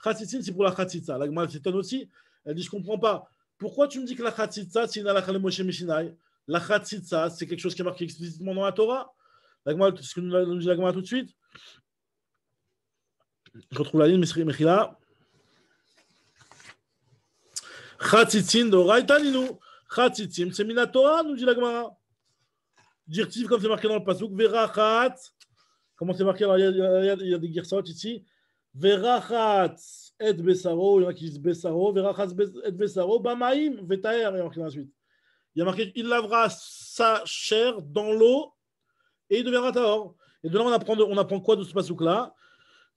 Khatsitzin, c'est pour la Khatsitza. La Gemara s'étonne aussi. Elle dit, je ne comprends pas. Pourquoi tu me dis que la Khatsitza, c'est une alakha Moshe Mishinai? La Khatsitza, c'est quelque chose qui est marqué explicitement dans la Torah. La Gemara, ce que nous dit la Gemara tout de suite. Je retrouve la ligne, Mechila. Khatzitzin d'Oraita Ninu. Khatzitzin, c'est Minatora, nous dit la Gemara. Dirtiv, comme c'est marqué dans le pasuk. Verachat. Comment c'est marqué? Alors, il y a des girsot ici. Verachat et Besaro. Il y en a qui disent Besaro. Verachat et Besaro. Bamaim. Vetaer. Il y a marqué dans la suite. Il y a marqué il lavera sa chair dans l'eau et il deviendra Tahor. Et de là, on apprend quoi de ce pasuk-là?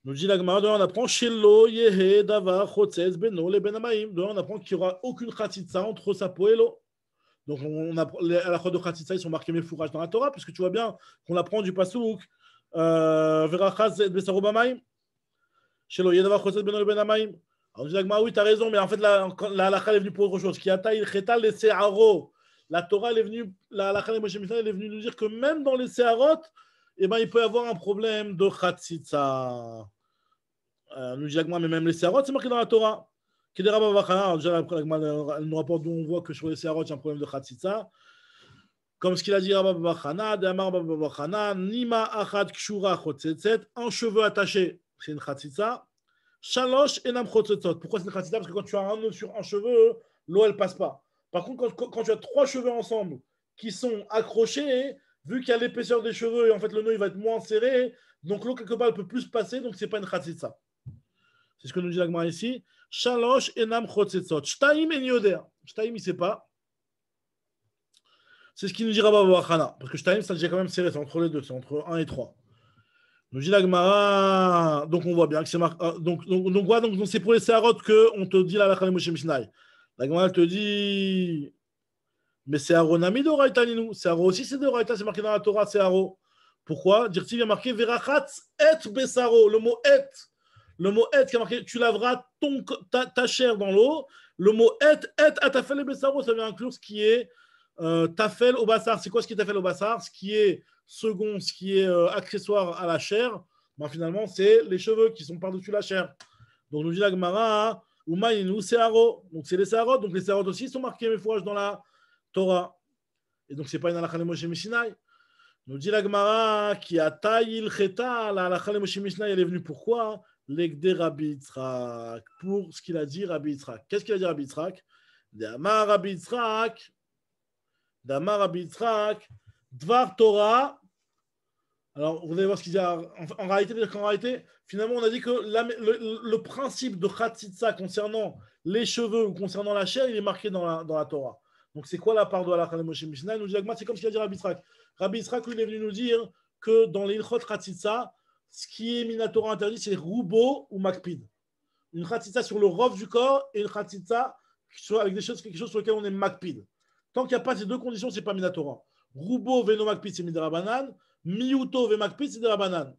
Nous dit la Gemara, on apprend Shelo Yehe Davar Chotzez Beno Le Benamaim. On apprend qu'il n'y aura aucune Khatitsa entre sa peau et l'eau. Donc, à la fois de Khatitsa, ils sont marqués Mefouraj dans la Torah, puisque tu vois bien qu'on apprend du Pasuk Verachaz et Besaro Bamaim. Shelo Yehe Davar Chotzez Beno Le Benamaim. Alors, nous dit la Gemara, oui, tu as raison, mais en fait, la halakha est venue pour autre chose. Qui a taille Chetal les Se'aro. La Torah, elle est venue, la halakha de Moshe Mishnah, elle est venue nous dire que même dans les Se'arot, il peut y avoir un problème de Khatsitsa. Nous dit l'agma, mais même les Se'arot, c'est marqué dans la Torah. Déjà, elle nous rapporte d'où on voit que sur les Se'arot, il y a un problème de Khatsitsa. Comme ce qu'il a dit Rabba Bachana, Damar Rabba Bachana, Nima Achad Kshura Chotzetzet, un cheveu attaché, c'est une Khatsitsa. Shalosh Enam Chotzetzot. Pourquoi c'est une Khatsitsa? Parce que quand tu as un nœud sur un cheveu, l'eau, elle passe pas. Par contre, quand tu as trois cheveux ensemble qui sont accrochés, vu qu'il y a l'épaisseur des cheveux et en fait le nœud il va être moins serré, donc l'eau quelque part elle peut plus passer, donc c'est pas une khatsitsa. C'est ce que nous dit la Gemara ici. Shalosh enam chotzetzot. Shtaim en yoder. Shtaim il sait pas. C'est ce qui nous dit Rabba Bachana. Parce que Shtaim, ça déjà quand même serré, c'est entre les deux, c'est entre 1 et 3. Nous dit la Gemara, donc on voit bien que c'est marqué. Donc c'est pour les Seharot qu'on te dit la halakha de Moshe Mishnai. La Gemara elle te dit, mais Seharo Nami d'Oraita Ninu. Seharo aussi c'est d'Oraita, c'est marqué dans la Torah, Seharo. Pourquoi? Dire-t-il, il y a marqué Verachatz et Besaro. Le mot et qui a marqué, tu laveras ta chair dans l'eau. Le mot et atafel et Besaro, ça vient inclure ce qui est tafel au bassar. C'est quoi ce qui est tafel au bassar? Ce qui est second, ce qui est accessoire à la chair, ben, finalement, c'est les cheveux qui sont par-dessus la chair. Donc, nous dit la Gemara, Umayinu Seharo. Donc, c'est les Seharot. Donc, les Seharot aussi sont marqués mes fourrages dans la Torah. Et donc, c'est pas une halakha de Moshe Mishnai. Nous dit la Gemara qui a taillé le cheta, la halakha de Moshe Mishnai, elle est venue pourquoi? L'Egde Rabbi Yitzhak. Pour ce qu'il a dit Rabbi Yitzhak. Qu'est-ce qu'il a dit Rabbi Yitzhak? D'Amar Rabbi Yitzhak, Dvar Torah. Alors, vous allez voir ce qu'il dit. En réalité, finalement, on a dit que le principe de Khatzitsa concernant les cheveux ou concernant la chair, il est marqué dans la Torah. Donc, c'est quoi la part de halakha de Moshe Mishnai? Nous dit Agma, c'est comme ce qu'il a dit Rabbi Yitzhak. Rabbi Yitzhak, lui, il est venu nous dire que dans les Ilchot Khatzitsa, ce qui est minatora interdit, c'est Rubo ou Makpid. Une Khatzitsa sur le rov du corps et une Khatzitsa avec quelque chose sur lequel on est Makpid. Tant qu'il n'y a pas ces deux conditions, ce n'est pas minatora. Rubo veno Makpid, c'est Midarabanan. Miyuto ve Makpid, c'est Darabanan.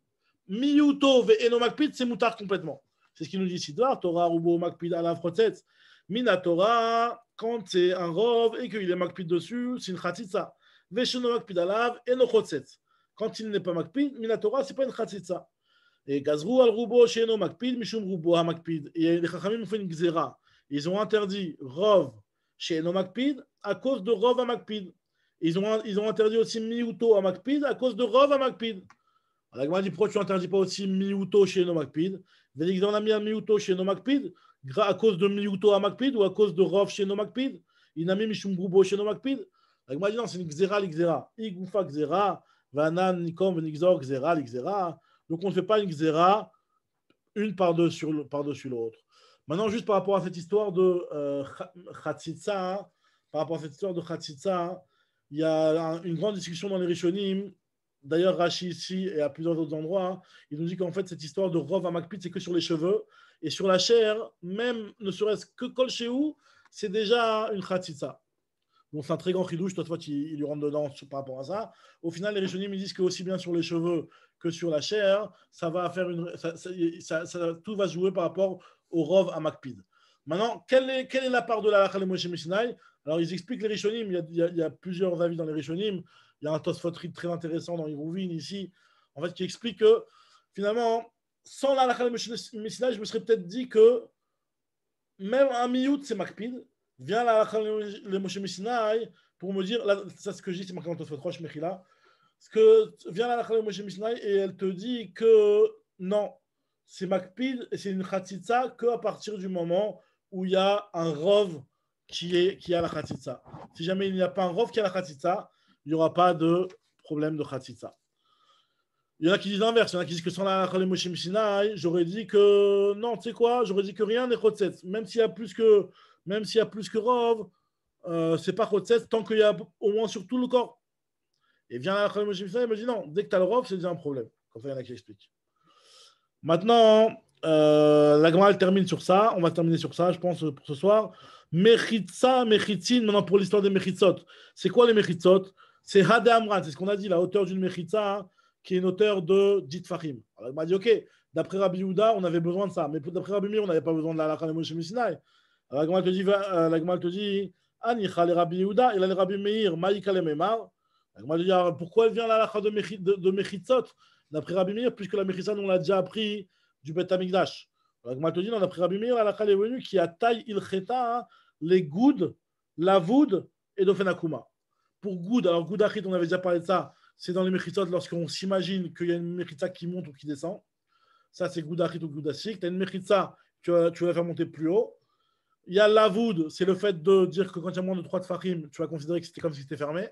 Miyuto ve eno Makpid, c'est Moutar complètement. C'est ce qu'il nous dit ici. Torah, Rubo, Makpid, Alav, Chotzetz. Minatora, quand c'est un rov et qu'il est Makpid dessus, c'est une Khatzitsa. Vesheno Makpid Alav, eno Chotzetz. Quand il n'est pas Makpid, Minatora, ce n'est pas une Khatzitsa. Et Gazrou al Rubo, Sheno Makpid, Mishum Rubo ha Makpid. Et les Chachamim ont fait une Gzera. Ils ont interdit Rov Sheno Makpid à cause de Rov à Makpid. Ils ont interdit aussi Miuto à Makpid à cause de Rov à Makpid. La Gemara dit pourquoi tu n'interdis pas aussi Miuto chez No Makpid? Vélik on a mis un Miuto chez No Makpid à cause de Miuto à Makpid ou à cause de Rov chez No Makpid? Il a mis Mishum Grubo chez No Makpid. La Gemara dit non, c'est une Gzera, l'Gzera. Igoufa Gzera, Vanan, Nikom, Venixor, Gzera, l'Gzera. Donc on ne fait pas une Gzera une par-dessus l'autre. Maintenant, juste par rapport à cette histoire de Khatzitsa, il y a une grande discussion dans les Rishonim. D'ailleurs, Rashi ici et à plusieurs autres endroits, il nous dit qu'en fait, cette histoire de Rov à Makpid, c'est que sur les cheveux. Et sur la chair, même ne serait-ce que Kol Shehu, c'est déjà une Khatzitsa. Donc, c'est un très grand chidouche. Toi, il lui rentre dedans par rapport à ça. Au final, les Rishonim, ils disent que aussi bien sur les cheveux que sur la chair, ça va faire tout va se jouer par rapport au Rov à Makpid. Maintenant, quelle est la part de la halakha de Moshe Mishnai? Alors, ils expliquent les Rishonim. Il y a plusieurs avis dans les Rishonim. Il y a un Tosfot très intéressant dans Hiruvin ici, en fait, qui explique que finalement, sans la halakha de Moshe Mishnai, je me serais peut-être dit que même un miyut, c'est Makpid. Vient la halakha de Moshe Mishnai pour me dire, là, ça, ce que je dis, c'est marqué dans Tosfot Rosh Mechila. Vient la halakha de Moshe Mishnai et elle te dit que non, c'est Makpid et c'est une Khatzitsa qu'à partir du moment où il y a un Rov qui a la Khatzitsa. Si jamais il n'y a pas un Rov qui a la Khatzitsa, il n'y aura pas de problème de Khatzitsa. Il y en a qui disent l'inverse. Il y en a qui disent que sans la halakha de Moshe Mishnai, j'aurais dit que non, tu sais quoi, j'aurais dit que rien n'est Chotzetz. Même s'il y a plus que Rov, c'est pas Chotzetz tant qu'il y a au moins sur tout le corps. Et vient la halakha de Moshe Mishnai, il me dit non, dès que tu as le Rov, c'est déjà un problème. Comme ça, il y en a qui expliquent. Maintenant, la Gemara termine sur ça. On va terminer sur ça, je pense, pour ce soir. Mechitza, Mechitzin, maintenant pour l'histoire des Mechitzot. C'est quoi les Mechitzot? C'est Hade Amran, c'est ce qu'on a dit, la hauteur d'une Mechitza, qui est une hauteur de 10 Tfachim. Alors, il m'a dit, ok, d'après Rabbi Yehuda, on avait besoin de ça, mais d'après Rabbi Meir, on n'avait pas besoin de la halakha de Moshe Mishnai. Alors, la Gemara te dit, Anicha le Rabbi Yehuda, il a le Rabbi Meir, Maïka le Memar. La Gemara te dit, pourquoi elle vient la halakha de Mechitzot d'après Rabbi Meir, puisque la Mechitza, on l'a déjà appris du Bet Hamikdash. La Gemara te dit, non, d'après Rabbi Meir, la halakha est venue qui a taille il cheta, les goudes, la voud et d'Ofenakuma. Pour goud, alors goud achit, on avait déjà parlé de ça, c'est dans les Mechitzot lorsqu'on s'imagine qu'il y a une Mechitza qui monte ou qui descend. Ça, c'est goud achit ou goud asik. Tu as une Mechitza, tu vas la faire monter plus haut. Il y a la voud, c'est le fait de dire que quand il y a moins de 3 tfachim, tu vas considérer que c'était comme si c'était fermé.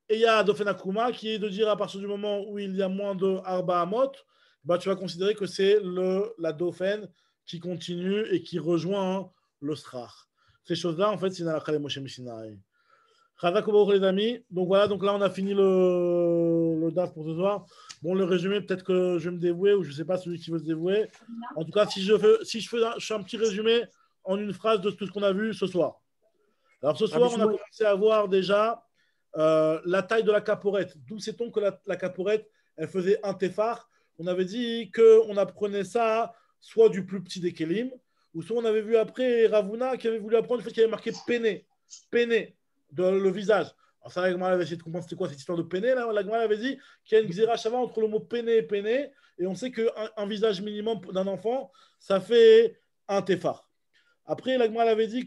Et il y a Dofenakuma qui est de dire à partir du moment où il y a moins de Arba Amot, bah, tu vas considérer que c'est la Dauphin qui continue et qui rejoint le Strach. Ces choses-là, en fait, c'est une halakha de Moshe Mishnai. Chazak Obaour, les amis. Donc voilà, donc là on a fini le DAF pour ce soir. Bon, le résumé, peut-être que je vais me dévouer ou je ne sais pas celui qui veut se dévouer. En tout cas, je fais un petit résumé en une phrase de tout ce qu'on a vu ce soir. Alors ce soir, on a commencé à voir déjà la taille de la caporette. D'où sait-on que la caporette, elle faisait un téphar. On avait dit qu'on apprenait ça soit du plus petit des kélim, ou soit on avait vu après Ravuna qui avait voulu apprendre le fait qu'il y avait marqué péné, le visage. Alors ça, la Gemara avait essayé de comprendre c'était quoi cette histoire de péné. Là, la Gemara avait dit qu'il y a une xéra shava entre le mot péné et péné, et on sait qu'un visage minimum d'un enfant, ça fait un téphar. Après, la Gemara avait dit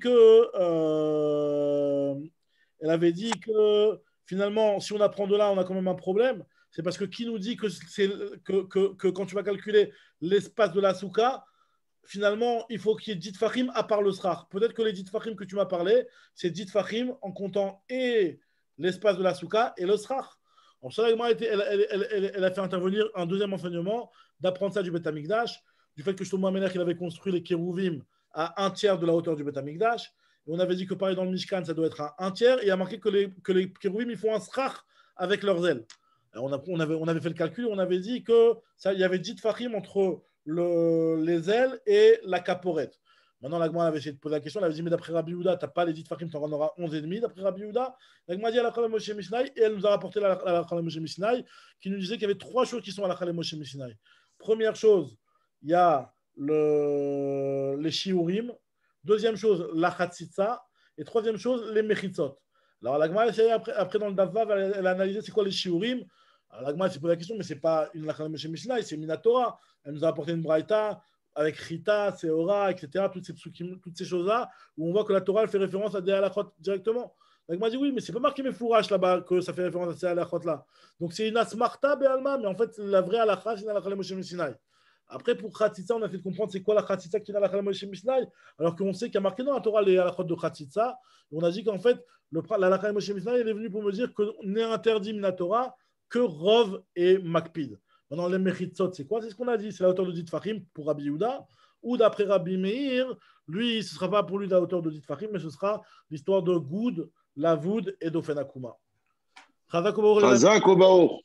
elle avait dit que finalement, si on apprend de là, on a quand même un problème. C'est parce que qui nous dit que quand tu vas calculer l'espace de la souka, finalement, il faut qu'il y ait 10 fahim à part le srar. Peut-être que les 10 fahim que tu m'as parlé, c'est 10 fahim en comptant et l'espace de la souka et le srar. Alors, ça, elle a fait intervenir un deuxième enseignement d'apprendre ça du Beth Amikdash, du fait que Shlomo Amelech, il avait construit les kérouvim à un tiers de la hauteur du Beth Amikdash. Et on avait dit que pareil dans le Mishkan, ça doit être à un tiers. Et il a marqué que les kérouvim, ils font un srar avec leurs ailes. Alors on avait fait le calcul, on avait dit qu'il y avait 10 fahim entre les ailes et la caporette. Maintenant, la Gemara avait essayé de poser la question, elle avait dit, mais d'après Rabbi Yehuda, tu n'as pas les 10 fahim, tu en auras 11,5 d'après Rabbi Yehuda. La Gemara dit à la Chalem Moshe Mishnai, et elle nous a rapporté la Chalem Moshe Mishnai, qui nous disait qu'il y avait 3 choses qui sont à la Chalem Moshe Mishnai. Première chose, il y a les shiurim. Deuxième chose, la chatzitza. Et troisième chose, les mechitzot. Alors, la Gemara, après dans le Davav, elle a analysé c'est quoi les shiurim. Alors, la Gemara s'est posé la question, mais ce n'est pas une Lachalem Moshe Mishnai, c'est Minatora. Elle nous a apporté une braïta avec Chita, Seora, etc. Toutes ces choses-là, où on voit que la Torah elle fait référence à des halachot directement. La Gemara dit oui, mais c'est pas marqué mes fourrages là-bas que ça fait référence à ces halachot-là. Donc c'est une asmarta be'alma, mais en fait, la vraie halacha, c'est une Lachalem Moshe Mishnai. Après, pour Khatsitsa, on a fait de comprendre c'est quoi la Khatsitsa qui est dans la Lachalem Moshe Mishnai, alors qu'on sait qu'il y a marqué dans la Torah les halachot de Khatsitsa. On a dit qu'en fait, la Lachalem Moshe Mishnai elle est venue pour me dire qu'on est interdit Minatora que Rov et Makpid. Maintenant, les Mechitzot, c'est quoi? C'est ce qu'on a dit, c'est la hauteur de 10 fahim pour Rabbi Yehuda, ou d'après Rabbi Meir, lui, ce ne sera pas pour lui la hauteur de 10 fahim, mais ce sera l'histoire de Goud, Lavoud et d'Ofen Akuma. Chazak Obaour.